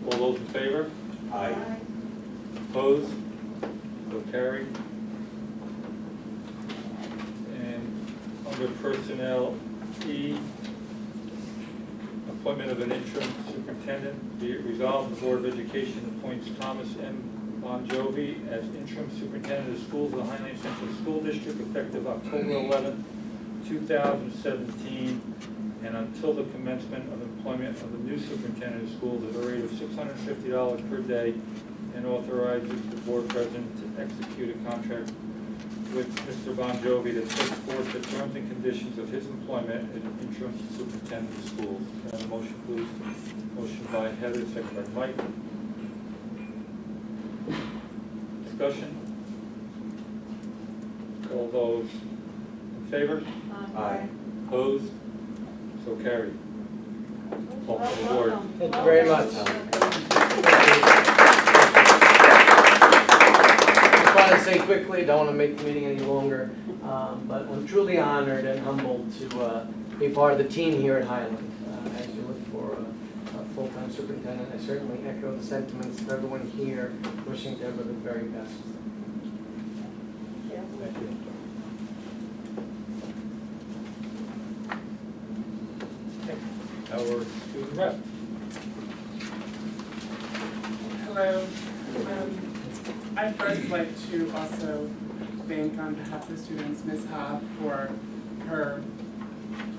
All those in favor? Aye. Opposed? So carried. And under personnel E, appointment of an interim superintendent. Be it resolved, the Board of Education appoints Thomas M. Bon Jovi as interim superintendent of schools of the Highland Central School District effective October 11, 2017, and until the commencement of employment of the new superintendent of schools at a rate of $650 per day, and authorizes the board president to execute a contract with Mr. Bon Jovi that sets forth the terms and conditions of his employment as interim superintendent of schools. Can I have a motion, please? Motion by Heather, second by Mike. Discussion? All those in favor? Aye. Opposed? So carried. Welcome aboard. Thank you very much. Just want to say quickly, don't want to make the meeting any longer, but I'm truly honored and humbled to be part of the team here at Highland. As you look for a full-time superintendent, I certainly echo the sentiments of everyone here, wishing Deborah the very best. Thank you. Our student rep. Hello. I'd first like to also thank on behalf of the students Ms. Hobb for her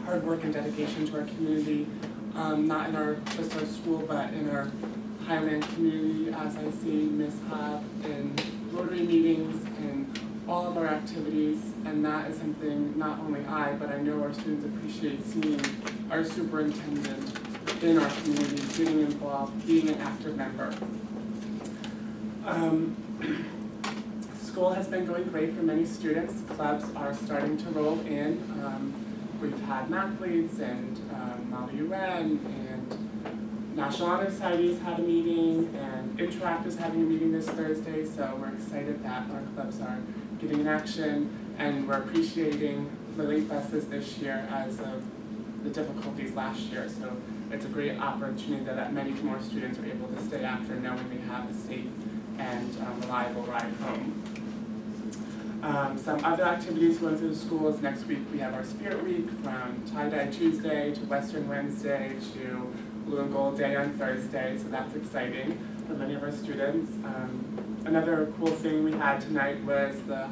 hard work and dedication to our community, not in just our school, but in our Highland community, as I see Ms. Hobb in Rotary meetings and all of our activities, and that is something not only I, but I know our students appreciate seeing our superintendent in our community, getting involved, being an active member. School has been going great for many students. Clubs are starting to roll in. We've had mathletes and Model UN, and National Honor Society has had a meeting, and Interact is having a meeting this Thursday, so we're excited that our clubs are getting in action, and we're appreciating the late buses this year as of the difficulties last year. So it's a great opportunity that many more students are able to stay after knowing they have a safe and reliable ride home. Some other activities going through the schools. Next week we have our Spirit Week from Tie-Dye Tuesday to Western Wednesday to Blue and Gold Day on Thursday, so that's exciting for many of our students. Another cool thing we had tonight was the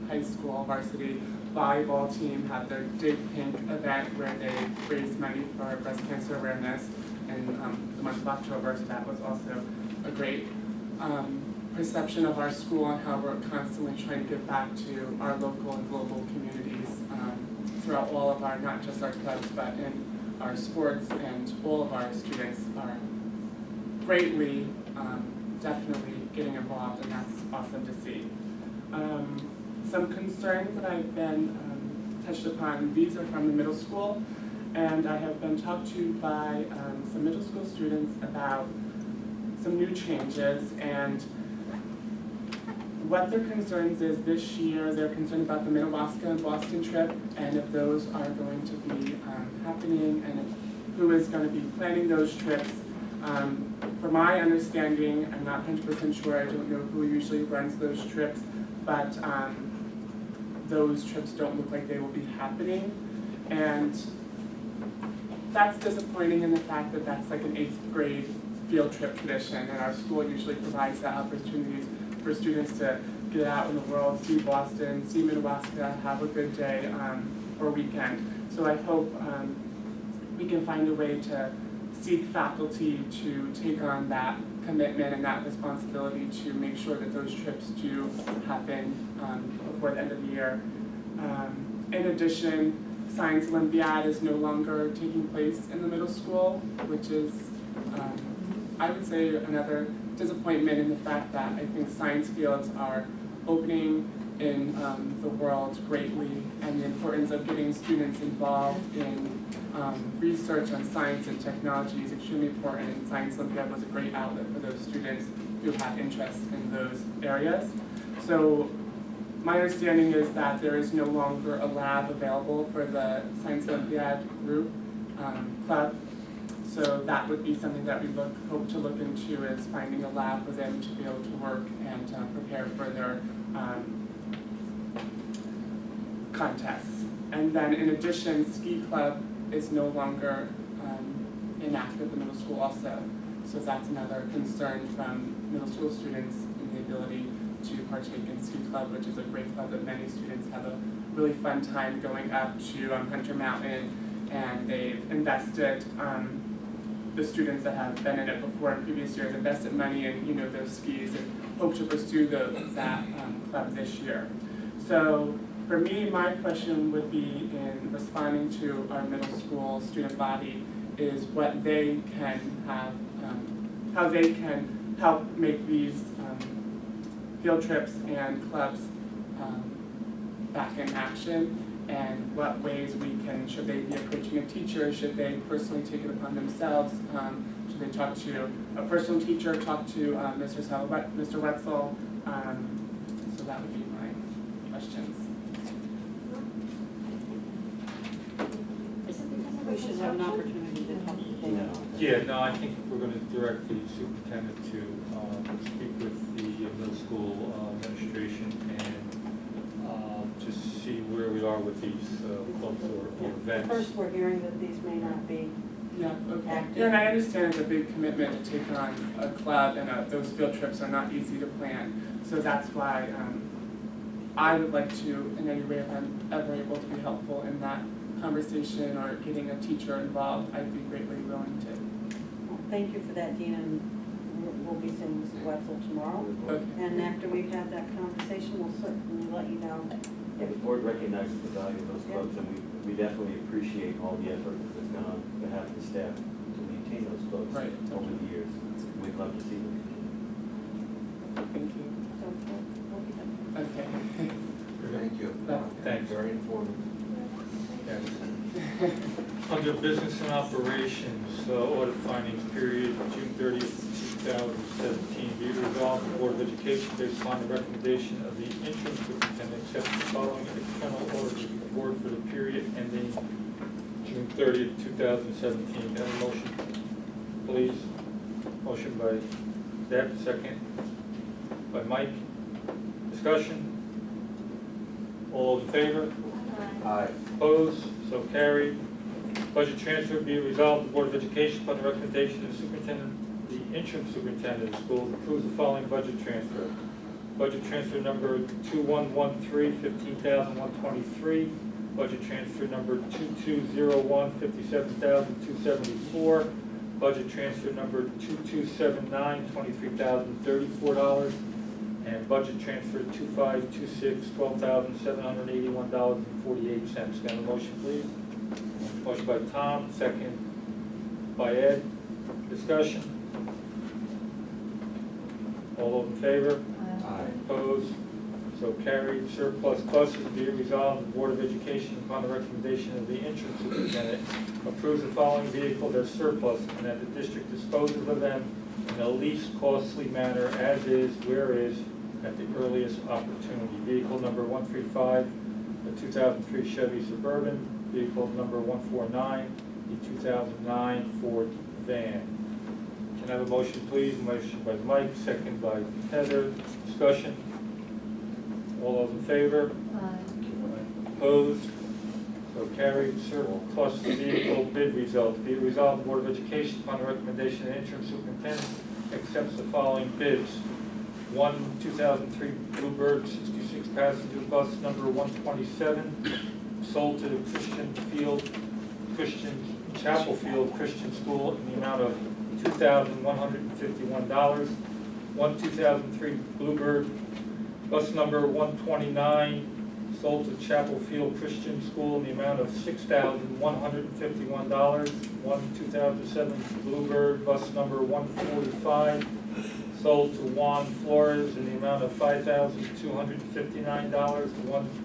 high school varsity volleyball team had their Dig Pink event where they raised money for breast cancer awareness in the month of October, so that was also a great perception of our school and how we're constantly trying to give back to our local and global communities throughout all of our, not just our clubs, but in our sports, and all of our students are greatly, definitely getting involved, and that's awesome to see. Some concerns that I've been touched upon, these are from the middle school, and I have been talked to by some middle school students about some new changes, and what their concerns is this year, they're concerned about the Minnewaska and Boston trip, and if those are going to be happening, and if, who is going to be planning those trips. From my understanding, I'm not 100% sure, I don't know who usually runs those trips, but those trips don't look like they will be happening, and that's disappointing in the fact that that's like an 8th grade field trip tradition, and our school usually provides that opportunity for students to get out in the world, see Boston, see Minnewaska, have a good day or weekend. So I hope we can find a way to seek faculty to take on that commitment and that responsibility to make sure that those trips do happen before the end of the year. In addition, Science Olympiad is no longer taking place in the middle school, which is, I would say, another disappointment in the fact that I think science fields are opening in the world greatly, and the importance of getting students involved in research on science and technology is extremely important. Science Olympiad was a great outlet for those students who had interest in those areas. So my understanding is that there is no longer a lab available for the Science Olympiad group club. So that would be something that we hope to look into, is finding a lab for them to be able to work and prepare for their contests. And then in addition, Ski Club is no longer inactive at the middle school also. So that's another concern from middle school students in the ability to partake in Ski Club, which is a great club that many students have a really fun time going up to Hunter Mountain, and they've invested, the students that have been in it before in previous years invested money in those skis and hope to pursue that club this year. So for me, my question would be in responding to our middle school student body is what they can have, how they can help make these field trips and clubs back in action, and what ways we can, should they be approaching a teacher, should they personally take it upon themselves, should they talk to a personal teacher, talk to Mr. Wetzel, so that would be my questions. We should have an opportunity to talk to them. Yeah, no, I think we're going to direct the superintendent to speak with the middle school administration and just see where we are with these clubs or events. First, we're hearing that these may not be active. Yeah, and I understand it's a big commitment to take on a club, and those field trips are not easy to plan. So that's why I would like to, in any way, if I'm ever able to be helpful in that conversation or getting a teacher involved, I'd be greatly willing to. Well, thank you for that, Dean, and we'll be seeing Mrs. Wetzel tomorrow. Okay. And after we've had that conversation, we'll certainly let you know. The board recognizes the value of those clubs, and we definitely appreciate all the effort that's gone on behalf of the staff to maintain those clubs over the years. We'd love to see them Thank continue. you. So we'll be done. Okay. Thank you. Thanks. Very informative. Yes. Under business and operations, audit findings period, June 30th, 2017. Be resolved, the Board of Education, based upon the recommendation of the interim superintendent, accepts the following external auditors of the board for the period ending June 30th, 2017. Have a motion, please? Motion by Deb, second by Mike. Discussion? All in favor? Aye. Opposed? So carried. Budget transfer be resolved, the Board of Education, upon the recommendation of the superintendent, the interim superintendent of schools, approves the following budget transfer. Budget transfer number 2113, $15,123. Budget transfer number 2201, $57,274. Budget transfer number 2279, $23,034. And budget transfer 2526, $12,781.48. Can I have a motion, please? Motion by Tom, second by Ed. Discussion? All those in favor? Aye. Opposed? So carried. Surplus buses, be it resolved, the Board of Education, upon the recommendation of the interim superintendent, approves the following vehicles as surplus, and that the district disposes of them in the least costly manner, as is, where is, at the earliest opportunity. Vehicle number 135, the 2003 Chevy Suburban. Vehicle number 149, the 2009 Ford van. Can I have a motion, please? Motion by Mike, second by Heather. Discussion? All those in favor? Opposed? So carried. Surplus vehicle bid results. Be it resolved, the Board of Education, upon the recommendation of the interim superintendent, accepts the following bids. 2003 Bluebird 66 passenger bus number 127, sold to the Christian Chapel Field Christian School in the amount of $2,151. 2003 Bluebird bus number 129, sold to Chapel Field Christian School in the amount of $6,151. 2007 Bluebird bus number 145, sold to Juan Flores in the amount of $5,259.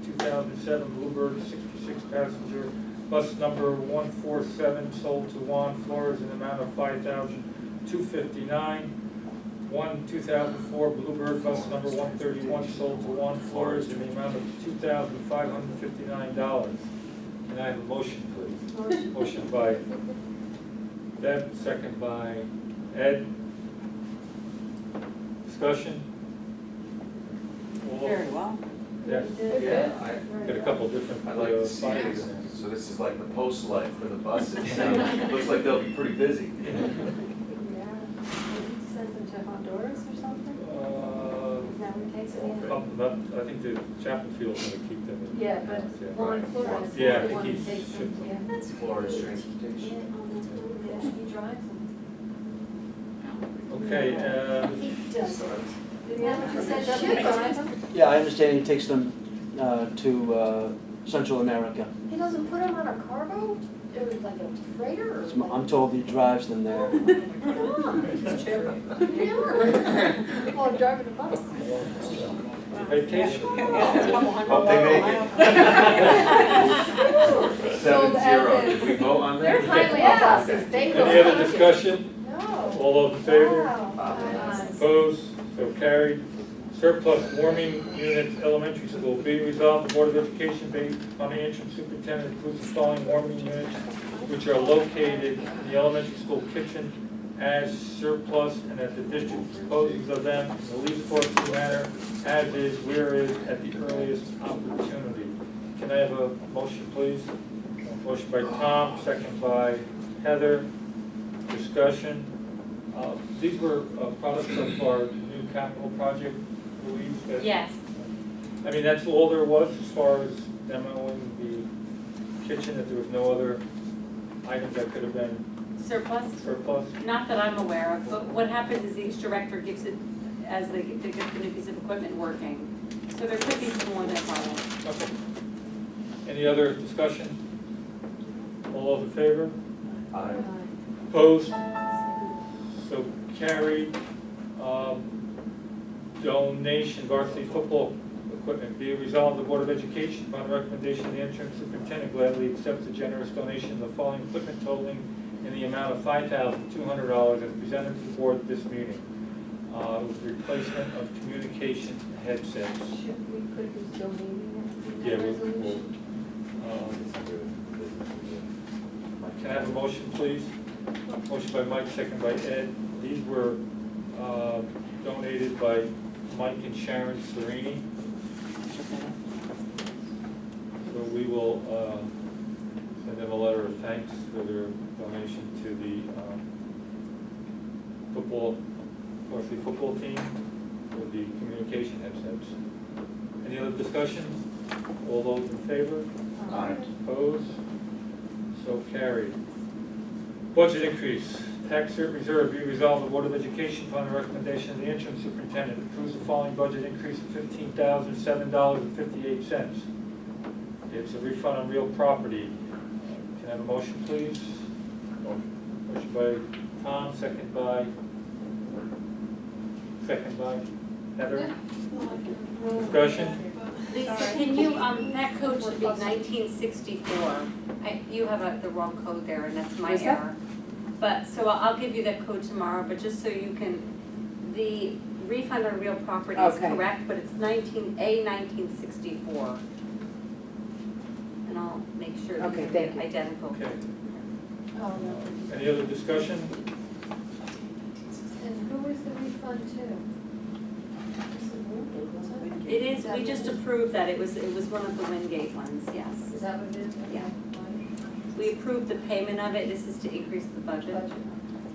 2007 Bluebird 66 passenger bus number 147, sold to Juan Flores in the amount of $5,259. 2004 Bluebird bus number 131, sold to Juan Flores in the amount of $2,559. Can I have a motion, please? Motion by Deb, second by Ed. Discussion? Very well. Yes. Yeah, Got a couple different. I'd like to see it. findings in there. So this is like the post life for the buses. Looks like they'll be pretty busy. Yeah, maybe send them to Honduras or something? Is that what it takes it in? I think the Chapel Field's gonna keep them in. Yeah, but Yeah. Juan Flores is Yeah, I the think one who he's takes them, shipped them. yeah. That's Flores cool. transportation. Yeah, oh, that's cool, yeah, he drives them. Okay, He doesn't. Isn't that what you said, doesn't he drive them? Yeah, I understand he takes them to Central America. He doesn't put them on a cargo, or like a freighter or like? I'm told he drives them there. Oh my God. It's cheaper. Yeah. Oh, driving a bus. vacation. Hope they make it. Sold 7-0. as Did we vote on They're that? highly on buses, they go. Any other discussion? No. All those in favor? Wow. Opposed? So carried. Surplus warming units, elementary school. Be resolved, the Board of Education, based on the interim superintendent, approves the following warming units, which are located in the elementary school kitchen as surplus, and that the district disposes of them in the least costly manner, as is, where is, at the earliest opportunity. Can I have a motion, please? Motion by Tom, second by Heather. Discussion. These were products of our new capital project, Louise? that- Yes. I mean, that's all there was as far as demoing the kitchen, that there was no other items that could have been Surplus? surplus? Not that I'm aware of, but what happens is each director gives it as they get the new piece of equipment working. So there could be some more than a problem. Okay. Any other discussion? All those in favor? Aye. Opposed? So carried. Donation varsity football equipment. Be it resolved, the Board of Education, upon the recommendation of the interim superintendent, gladly accepts a generous donation of the following equipment totaling in the amount of $5,200 as presented to the board at this meeting. With replacement of communication headsets. Should we put who's donating it in Yeah, that we'll, resolution? can I have a motion, please? Motion by Mike, second by Ed. These were donated by Mike and Sharon Serini. So we will send them a letter of thanks for their donation to the varsity football team. with the communication headsets. Any other discussion? All those in favor? Aye. Opposed? So carried. Budget increase. Tax reserve, be resolved, the Board of Education upon the recommendation of the interim superintendent approves the following budget increase of $15,007.58. It's a refund on real property. Can I have a motion, please? Motion by Tom, second by Heather. Discussion? Lisa, can you, that code should be 1964. You have the wrong code there, and that's my Is that? error. But, so I'll give you that code tomorrow, but just so you can, the refund on real property is Okay. correct, but it's 1964. And I'll make sure that Okay, they're thank you. identical. Okay. Oh, no. Any other discussion? And who is the refund to? It is, we just approved that, it was one of the Wingate ones, yes. Is that what it is? Yeah. We approved the payment of it, this is to increase the budget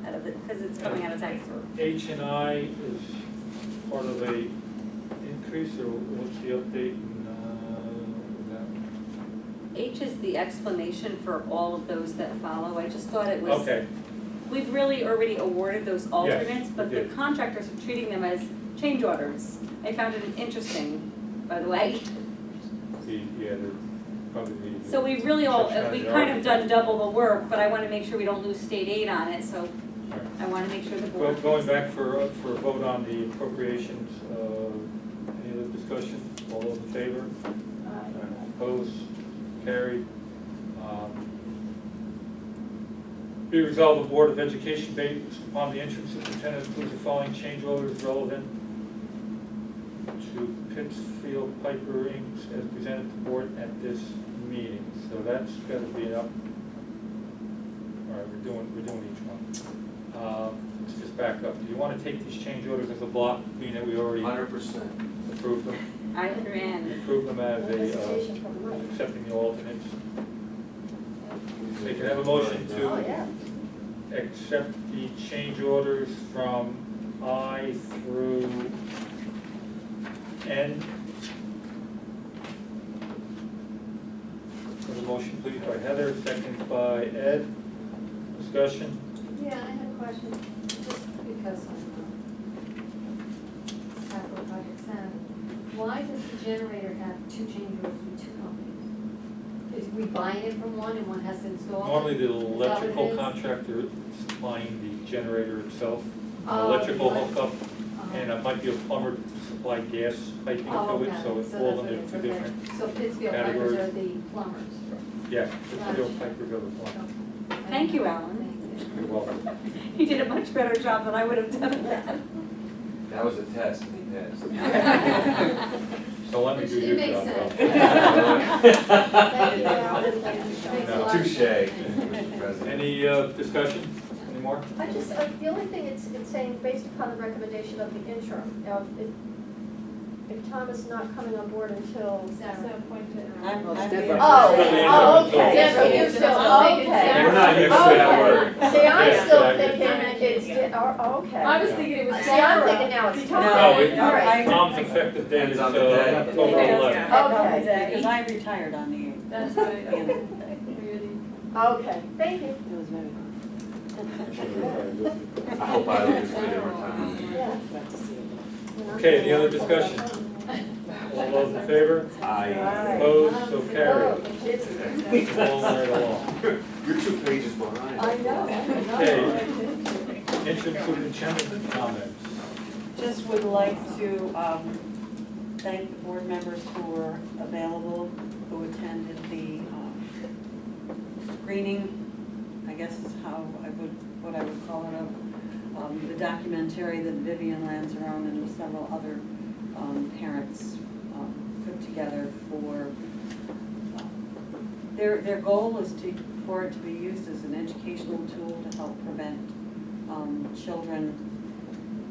out of it, because it's coming out of tax. H and I is part of a increase, or what's the update? H is the explanation for all of those that follow, I just thought it was. Okay, We've really already awarded those alternates, but we the did. contractors are treating them as change orders. I found it interesting, by the way. they're probably. So we've really all, Section on we the kind of architect. done double the work, but I want to make sure we don't lose state aid on it, so Right. I want to make sure the board. Going back for a vote on the appropriations, any other discussion? All those in favor? Opposed? Carried. Be resolved, the Board of Education, based upon the interim superintendent, approves the following change orders relevant to Pittsfield Piper Inc. as presented to the board at this meeting. So that's got to be up. All right, we're doing each one. Let's just back up. Do you want to take these change orders as a block, being that we already 100%. approved them? Either end. Approve them as accepting the alternates. They can have a motion to accept the change orders from I through N. Have a motion, please, by Heather, second by Ed. Discussion? Yeah, I have a question, just because I'm capital project savvy. Why does the generator have two change orders from two companies? Is we buying it from one and one has to install it? Normally, the Is that what it electrical is? contractor is supplying the generator itself, an Oh, electrical okay. hookup, and it might be a plumber to supply gas piping Oh, to it, okay. so it So falls that's under what it is, two okay. different. So Pittsfield Pipers categories. are the plumbers? Yes, Pittsfield Piper go to plumber. Thank you, Alan. You're welcome. He did a much better job than I would have done at that. That was a test, and he passed. So let me do It your makes job. sense. Rob. Thank you, Alan. Makes a No. lot of Touche, sense. Mr. President. Any discussion anymore? I just, the only thing it's saying, based upon the recommendation of the interim, if Tom is not coming on board until. I'm Oh, okay. okay. Yes, you still, okay. We're not used to that word. See, I'm Yeah, still exactly. thinking it's, okay. I was thinking it was See, I'm thinking now it's Tom. No, it- All right. Tom's effective date is Depends on the day. October 11th. Okay. Because I retired on the 8th. That's right. And it Okay, thank you. was very I hope I live to see it over time. Yeah. glad to see it. Okay, any other discussion? All those in favor? Aye. Opposed, so carried. Oh, All right along. You're 2 pages behind. I know. Okay. Interim superintendent comments. Just would like to thank the board members who were available, who attended the screening, I guess is what I would call it, of the documentary that Vivian Lanzarone and several other parents put together for, their goal is for it to be used as an educational tool to help prevent children,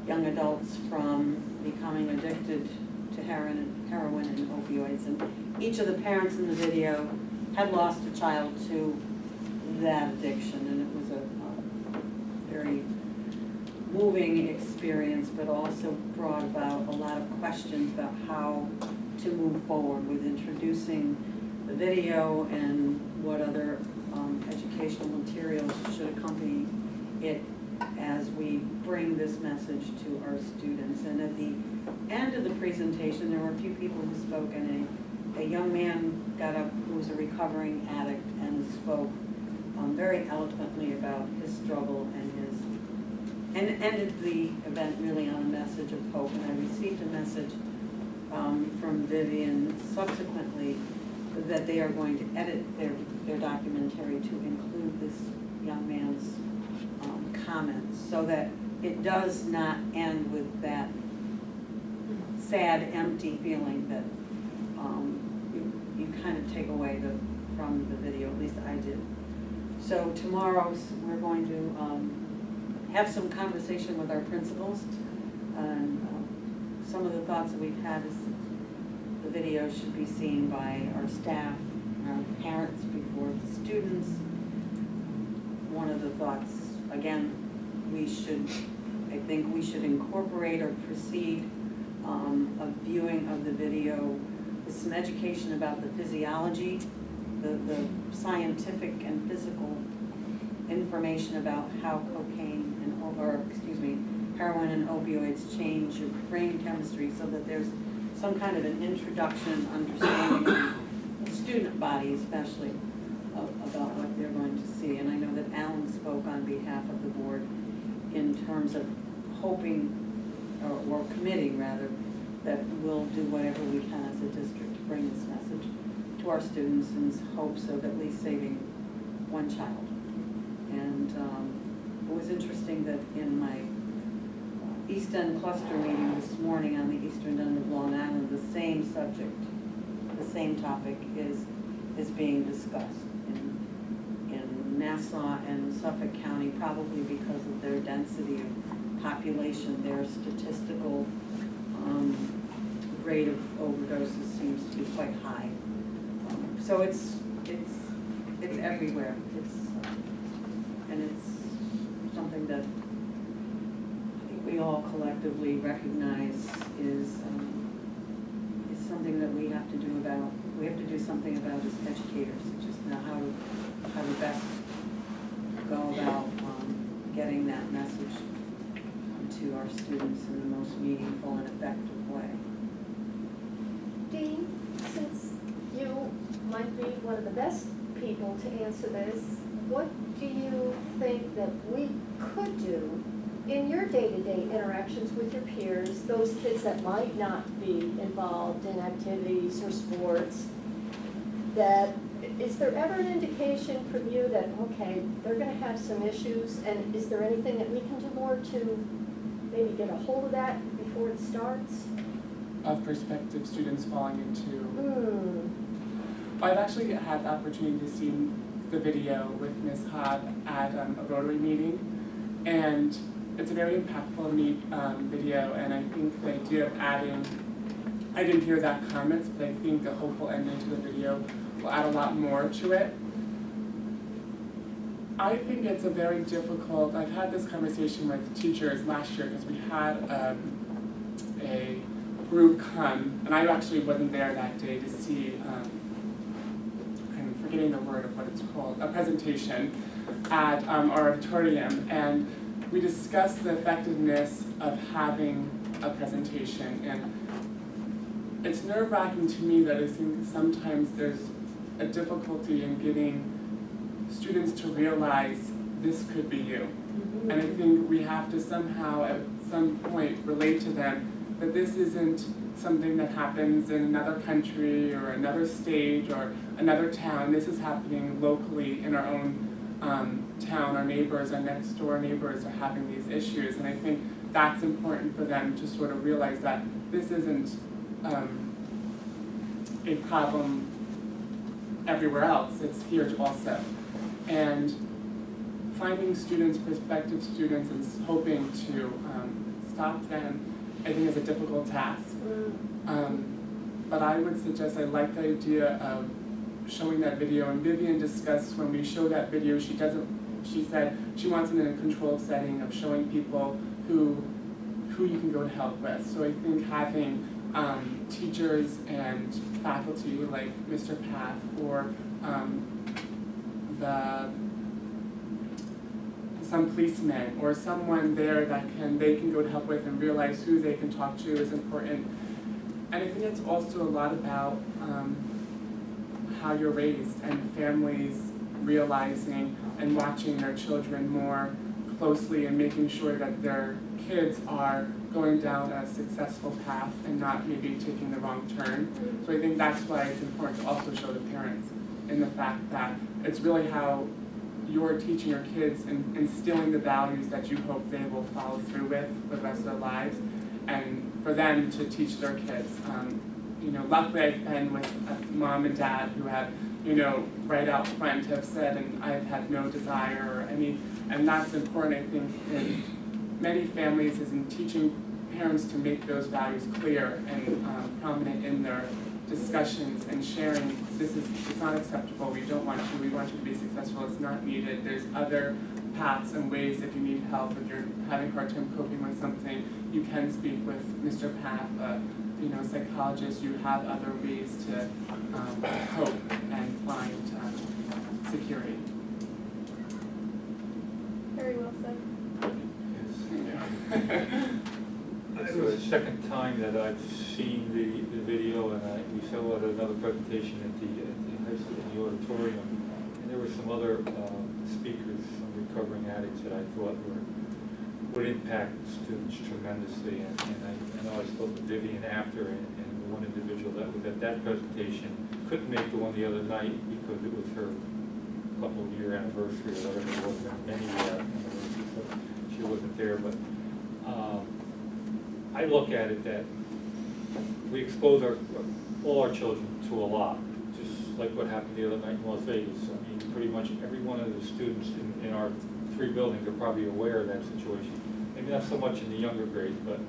young adults from becoming addicted to heroin and opioids. And each of the parents in the video had lost a child to that addiction, and it was a very moving experience, but also brought about a lot of questions about how to move forward with introducing the video and what other educational materials should accompany it as we bring this message to our students. And at the end of the presentation, there were a few people who spoke, and a young man got up who was a recovering addict and spoke very eloquently about his struggle and ended the event really on a message of hope. And I received a message from Vivian subsequently that they are going to edit their documentary to include this young man's comments, so that it does not end with that sad, empty feeling that you kind of take away from the video, at least I did. So tomorrow we're going to have some conversation with our principals, and some of the thoughts that we've had is the video should be seen by our staff, our parents before the students. One of the thoughts, again, I think we should incorporate or precede a viewing of the video with some education about the physiology, the scientific and physical information about how heroin and opioids change your brain chemistry, so that there's some kind of an introduction, understanding of the student body especially about what they're going to see. And I know that Alan spoke on behalf of the board in terms of hoping, or committing rather, that we'll do whatever we can as a district to bring this message to our students in hopes of at least saving one child. And it was interesting that in my East End cluster meeting this morning on the eastern end of Long Island, the same subject, the same topic is being discussed in Nassau and Suffolk County, probably because of their density of population. Their statistical rate of overdoses seems to be quite high. So it's everywhere. And it's something that I think we all collectively recognize is something that we have to do something about as educators. It's just now how to best go about getting that message to our students in the most meaningful and effective way. Dean, since you might be one of the best people to answer this, what do you think that we could do in your day-to-day interactions with your peers, those kids that might not be involved in activities or sports, that is there ever an indication from you that, okay, they're going to have some issues, and is there anything that we can do more to maybe get a hold of that before it starts? Of prospective students falling into... I've actually had the opportunity to see the video with Ms. Hobb at a Rotary meeting, and it's a very impactful, neat video, and I think the idea of adding, I didn't hear that comments, but I think the hopeful ending to the video will add a lot more to it. I think it's a very difficult, I've had this conversation with teachers last year because we had a group come, and I actually wasn't there that day to see, I'm forgetting the word of what it's called, a presentation at our auditorium, and we discussed the effectiveness of having a presentation, and it's nerve-wracking to me that I think sometimes there's a difficulty in getting students to realize this could be you. And I think we have to somehow at some point relate to them that this isn't something that happens in another country or another state or another town. This is happening locally in our own town. Our neighbors, our next door neighbors are having these issues, and I think that's important for them to sort of realize that this isn't a problem everywhere else, it's here also. And finding students, prospective students, and hoping to stop them, I think is a difficult task. But I would suggest, I like the idea of showing that video, and Vivian discussed when we show that video, she said, she wants it in a controlled setting of showing people who you can go to help with. So I think having teachers and faculty like Mr. Path or some policeman or someone there that they can go to help with and realize who they can talk to is important. And I think it's also a lot about how you're raised and families realizing and watching their children more closely and making sure that their kids are going down a successful path and not maybe taking the wrong turn. So I think that's why it's important to also show the parents in the fact that it's really how you're teaching your kids and instilling the values that you hope they will follow through with for the rest of their lives, and for them to teach their kids. You know, luckily I've been with a mom and dad who have, you know, right out front have said, and I've had no desire or any, and that's important, I think, in many families, is in teaching parents to make those values clear and prominent in their discussions and sharing. It's not acceptable, we don't want you, we want you to be successful, it's not needed, there's other paths and ways. If you need help, if you're having a hard time coping with something, you can speak with Mr. Path, you know, psychologist. You have other ways to cope and find security. Very well said. This is the second time that I've seen the video, and we saw it at another presentation at the high school, in the auditorium. And there were some other speakers, some recovering addicts that I thought would impact students tremendously. And I know I spoke with Vivian after, and the one individual that was at that presentation couldn't make the one the other night because it was her couple-year anniversary or whatever it was, many anniversary, so she wasn't there. But I look at it that we expose all our children to a lot, just like what happened the other night in Las Vegas. I mean, pretty much every one of the students in our 3 buildings are probably aware of that situation. Maybe not so much in the younger grades, but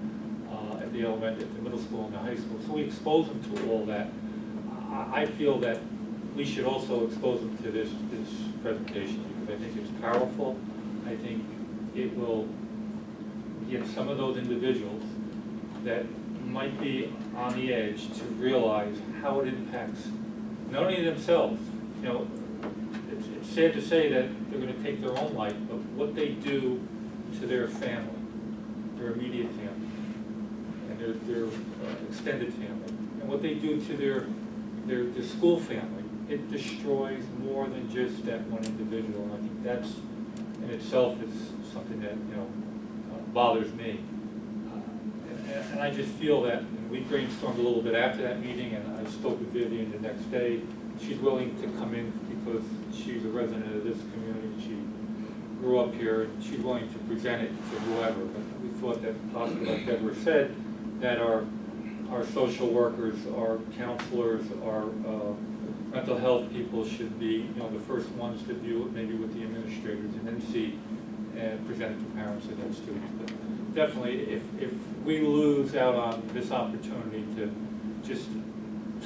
at the elementary, at the middle school and the high school. So we expose them to all that. I feel that we should also expose them to this presentation because I think it's powerful. I think it will get some of those individuals that might be on the edge to realize how it impacts not only themselves. You know, it's sad to say that they're going to take their own life, but what they do to their family, their immediate family, and their extended family, and what they do to their school family, it destroys more than just that one individual. And I think that's in itself is something that, you know, bothers me. And I just feel that, and we brainstormed a little bit after that meeting, and I spoke with Vivian the next day. She's willing to come in because she's a resident of this community. She grew up here, and she's willing to present it to whoever. But we thought that possibly, like Deborah said, that our social workers, our counselors, our mental health people should be, you know, the first ones to view it, maybe with the administrators, and then see and present it to parents and then students. But definitely, if we lose out on this opportunity to just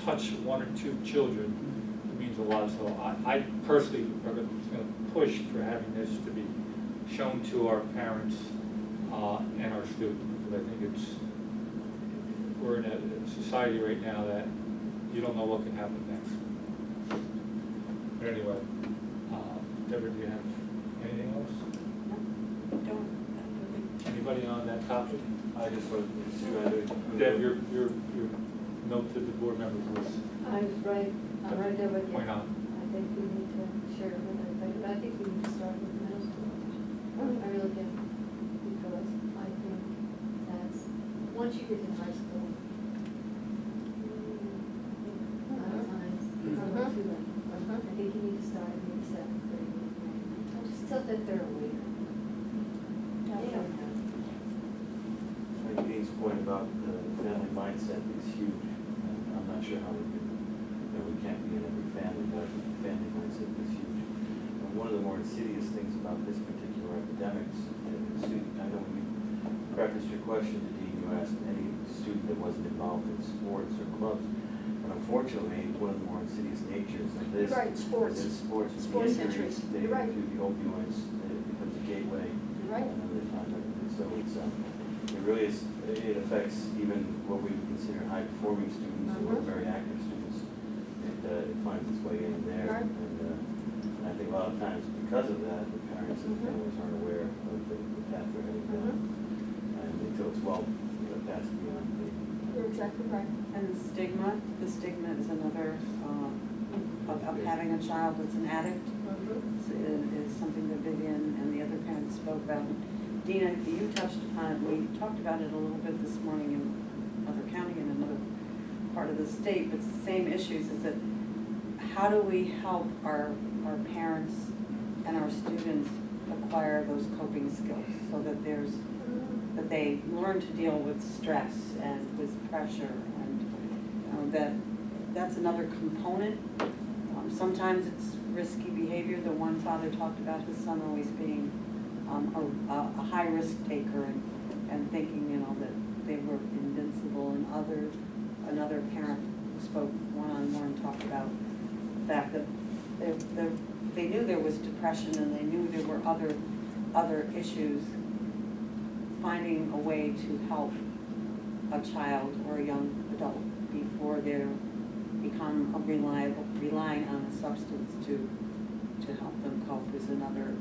touch 1 or 2 children, it means a lot. So I personally am going to push for having this to be shown to our parents and our students, because I think we're in a society right now that you don't know what can happen next. But anyway, Deborah, do you have anything else? Anybody on that topic? I just wanted to see Deb, your note to the board members was I'm right there with you. point on. I think we need to share it with everybody, but I think we need to start with the middle school. I really do, because I think that's, once you get to high school, a lot of times, it's a little too late. I think you need to start in maybe 7th grade, 8th grade, just so that they're aware. They don't know. I think Dean's point about the family mindset is huge. I'm not sure how we can't be in every family, but the family mindset is huge. And one of the more insidious things about this particular epidemics, I know when you prefaced your question to Dean, you asked any student that wasn't involved in sports or clubs. But unfortunately, one of the more insidious natures of this You're right, sports. is sports. Sports The injuries injuries. they You're right. do the opioids, it becomes a game So it really is, it affects even what we would consider high-performing students or very active students. It finds its way in there. And I think a lot of times because of that, the parents and families aren't aware of the path they're heading down. And until it's well past beyond the. You're exactly right. And the stigma is another, of having a child that's an addict is something that Vivian and the other parents spoke about. Dina, you touched upon it, we talked about it a little bit this morning in another county and another part of the state, but it's the same issues, is that how do we help our parents and our students acquire those coping skills so that that they learn to deal with stress and with pressure, and that's another component. Sometimes it's risky behavior. The one father talked about his son always being a high risk taker and thinking, that they were invincible, and another parent who spoke one-on-one talked about the fact that they knew there was depression and they knew there were other issues. Finding a way to help a child or a young adult before they become relying on a substance to help them cope is another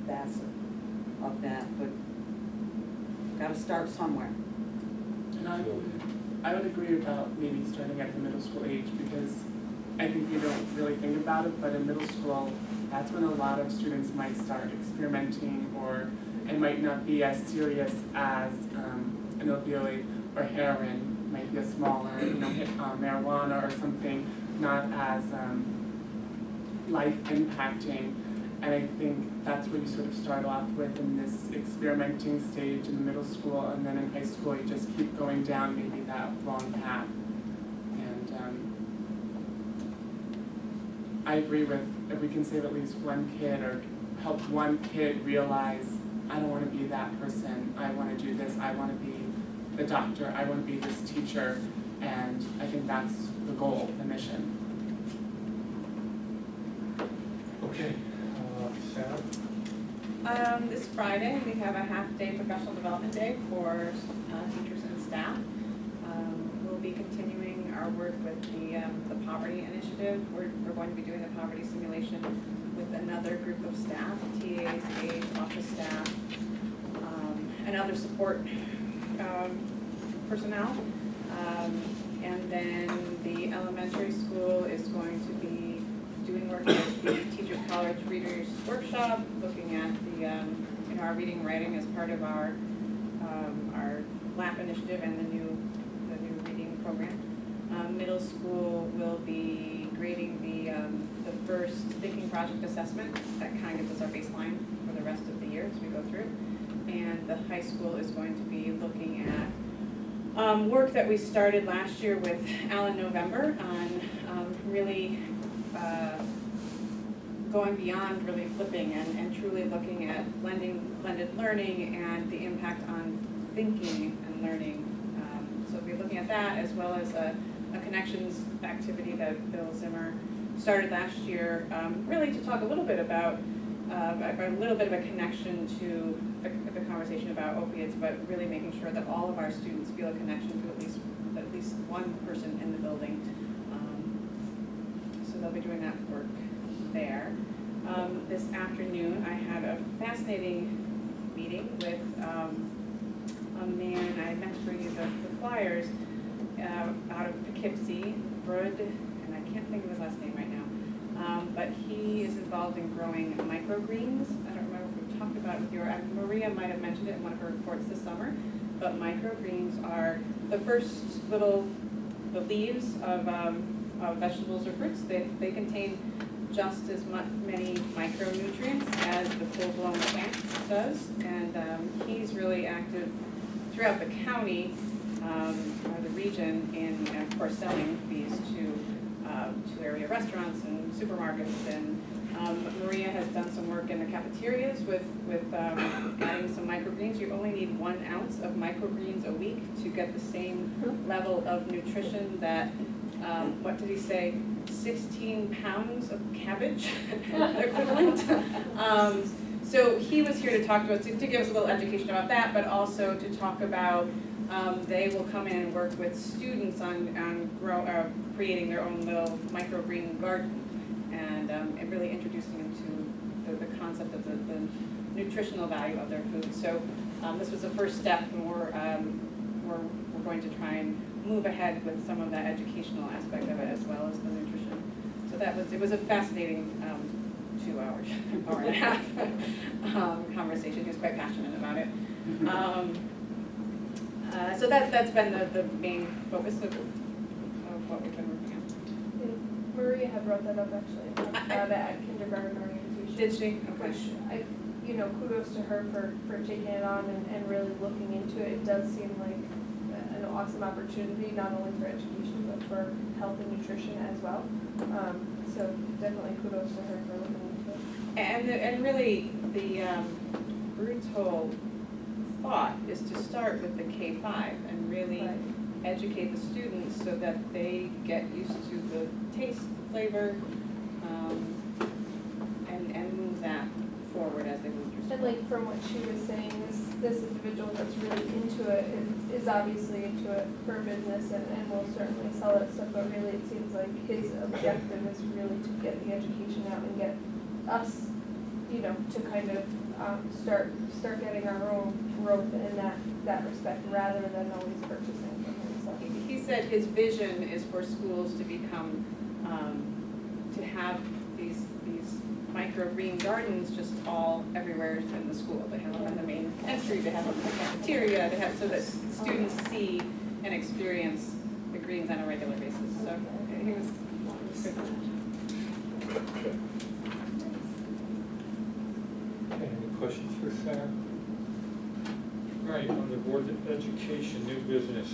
facet of that, but gotta start somewhere. And I would agree about maybe starting at the middle school age, because I think we don't really think about it, but in middle school, that's when a lot of students might start experimenting, or it might not be as serious as an opioid or heroin. Might be a smaller, marijuana or something, not as life impacting. And I think that's where you sort of start off with in this experimenting stage in middle school, and then in high school you just keep going down maybe that long path. And I agree with, if we can save at least one kid or help one kid realize, I don't want to be that person, I want to do this, I want to be the doctor, I want to be this teacher, and I think that's the goal, the mission. Okay, Sarah? This Friday, we have a half-day professional development day for teachers and staff. We'll be continuing our work with the poverty initiative. We're going to be doing the poverty simulation with another group of staff, TAs, aides, office staff, and other support personnel. And then the elementary school is going to be doing work with the Teachers College Readers Workshop, looking at the our reading and writing as part of our LAP initiative and the new reading program. Middle school will be grading the first thinking project assessment that kind of is our baseline for the rest of the year as we go through. And the high school is going to be looking at work that we started last year with Alan November on really going beyond really flipping and truly looking at blended learning and the impact on thinking and learning. So we'll be looking at that, as well as a connections activity that Bill Zimmer started last year, really to talk a little bit about a little bit of a connection to the conversation about opiates, but really making sure that all of our students feel a connection to at least one person in the building. So they'll be doing that work there. This afternoon, I had a fascinating meeting with a man. I meant to bring you the flyers out of Poughkeepsie, Brud, and I can't think of his last name right now. But he is involved in growing microgreens. I don't remember if we've talked about it with you, or Maria might have mentioned it in one of her reports this summer. But microgreens are the first the leaves of vegetables or fruits. They contain just as many micronutrients as the full-blown plant does, and he's really active throughout the county or the region in, of course, selling these to area restaurants and supermarkets. And Maria has done some work in the cafeterias with adding some microgreens. You only need 1 ounce of microgreens a week to get the same level of nutrition that, what did he say, 16 pounds of cabbage equivalent. So he was here to talk to us, to give us a little education about that, but also to talk about, they will come in and work with students on creating their own little microgreen garden, and really introducing them to the concept of the nutritional value of their food. So this was the first step, and we're going to try and move ahead with some of that educational aspect of it as well as the nutrition. So it was a fascinating 2 hours, hour and a half conversation. He was quite passionate about it. So that's been the main focus of what we've been working on. Maria had brought that up actually, about that kindergarten orientation. Did she? Okay. Which kudos to her for taking it on and really looking into it. It does seem like an awesome opportunity, not only for education, but for health and nutrition as well. So definitely kudos to her for looking into it. And really, the Brood's whole thought is to start with the K-5 and really educate the students so that they get used to the taste, the flavor, and move that forward as they move through school. And like from what she was saying, this individual that's really into it is obviously into it for business and will certainly sell that stuff, but really it seems like his objective is really to get the education out and get us, to kind of start getting our own growth in that respect rather than always purchasing from him. So. He said his vision is for schools to become, to have these microgreen gardens just all everywhere in the school. They have them in the main entry, they have them in the cafeteria, they have so that students see and experience the greens on a regular basis. So he was good. Okay, any questions for Sarah? All right, on the Board of Education, new business,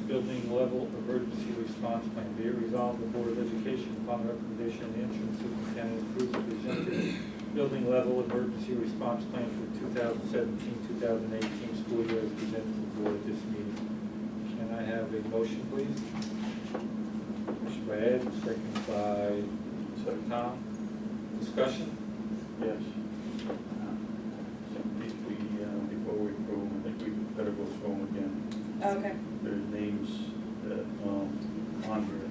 building level emergency response plan. Be it resolved, the Board of Education, upon recommendation of the interim superintendent, approves the presented building level emergency response plan for 2017-2018 school year as presented to the board at this meeting. Can I have a motion, please? Motion by Ed, second by Tom. Discussion? Yes. Before we approve, I think we better go through them again. Okay. There's names that, on here,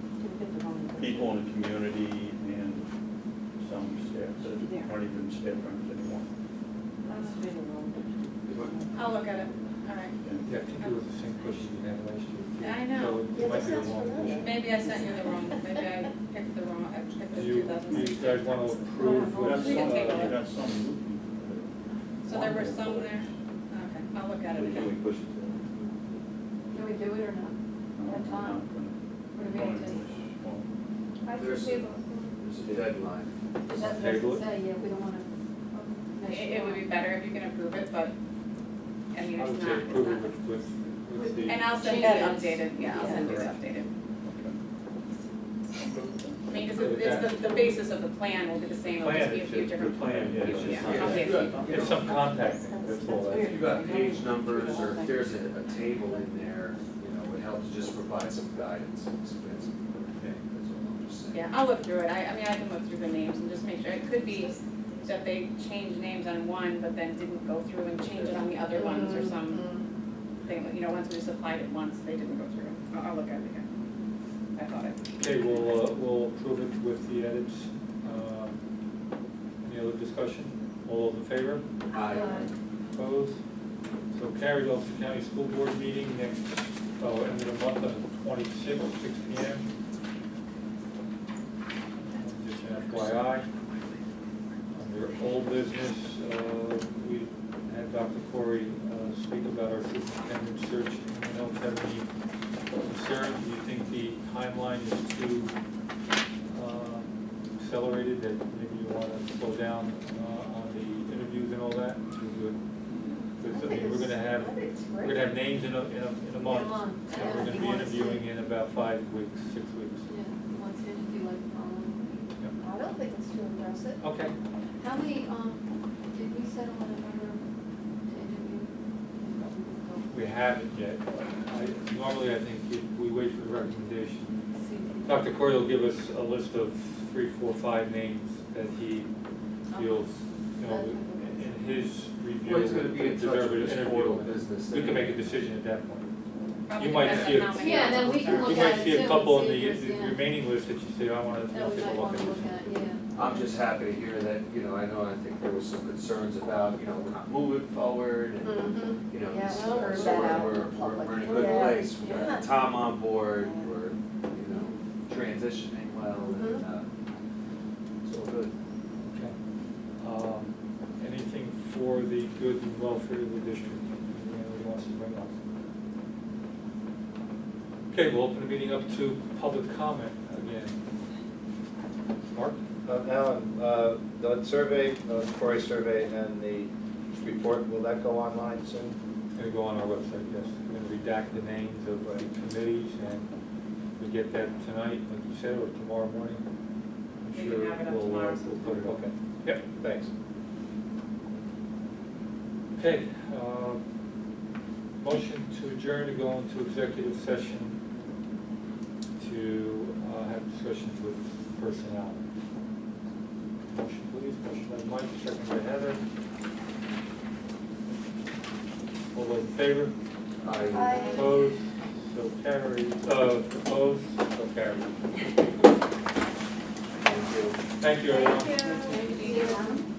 people in the community and some staff that aren't even staff members anymore. I'll look at it. All right. Yeah, I think it was the same question you had last year. I know. So it might be the wrong edition. Maybe I sent you the wrong, maybe I picked the wrong, I picked the Do you 2016. guys want to approve? We got We can take a look. we got some new people. So there were some there? Okay, I'll look at it Can we again. push it to? Can we do it or not? At time? What do we have to? I There's- think table. There's a deadline. That's what I was Table gonna it? say, yeah, we don't wanna. It would be better if you can approve it, but, I mean, I would it's say not. approve it with the. And I'll send that updated, yeah, I'll send you the updated. I mean, it's the basis of the plan will be the same, it'll just be a few different. Plan, yeah, it's Yeah, just- I'll update it. It's some contacting, that's all. If you've got page numbers or if there's a table in there, it helps just provide some guidance. That's all I'm just saying. Yeah, I'll look through it, I mean, I can look through the names and just make sure, it could be that they changed names on one, but then didn't go through and change it on the other ones or some thing, once we supplied it once, they didn't go through. I'll look at it again. I thought it. Okay, we'll approve it with the edits. Any other discussion? All those in favor? Aye. Opposed? So carried. Ulster County School Board meeting next, end of the month on the 26th, 6 p.m. Just an FYI. Under old business, we had Dr. Corey speak about our superintendent search. Anyone else have any concerns? Do you think the timeline is too accelerated, that maybe you want to slow down on the interviews and all that? Because I mean, we're gonna have names in a month, and we're gonna be interviewing in about 5 weeks, 6 weeks. Yeah, wants to do like the following. I don't think it's too aggressive. Okay. How many, did we settle on a number to interview? We haven't yet. Normally, I think we wait for the recommendation. Dr. Corey will give us a list of 3, 4, 5 names that he feels, in his review. Well, he's gonna be in touch deserve with an his interview, portal and business we can make a anyway. decision at that point. Probably You might depends see on it. how many Yeah, then we can applicants look You at might it see too a and couple in see the if there's, yeah, remaining list that you say, I wanna that we take a might look wanna at look this. at, yeah. I'm just happy to hear that, you know, I think there was some concerns about, you know, we're not moving forward and, Mm-hmm. you know, Yeah, this- well, heard so that out in we're, the public. we're in a good Yeah. place. We Yeah. got Tom on board, we're, you know, transitioning well, and, it's all good. Okay. Anything for the good and welfare of the district? Anyone wants to bring up? Okay, we'll open the meeting up to public comment again. Mark? Alan, the survey, Cory survey and the report, will that go online soon? It's gonna go on our website, yes. We're gonna redact the names of the committees, and we get that tonight, like you said, or tomorrow morning. I'm We can sure have it up we'll, tomorrow. we'll put it up. Okay. Yep. Thanks. Okay, motion to adjourn to go into executive session to have discussions with personnel. Motion please, motion by Mike, second by Heather. All those in favor? Aye. Opposed? So carried, opposed? So carried. Thank you. Thank you, everyone. Thank you.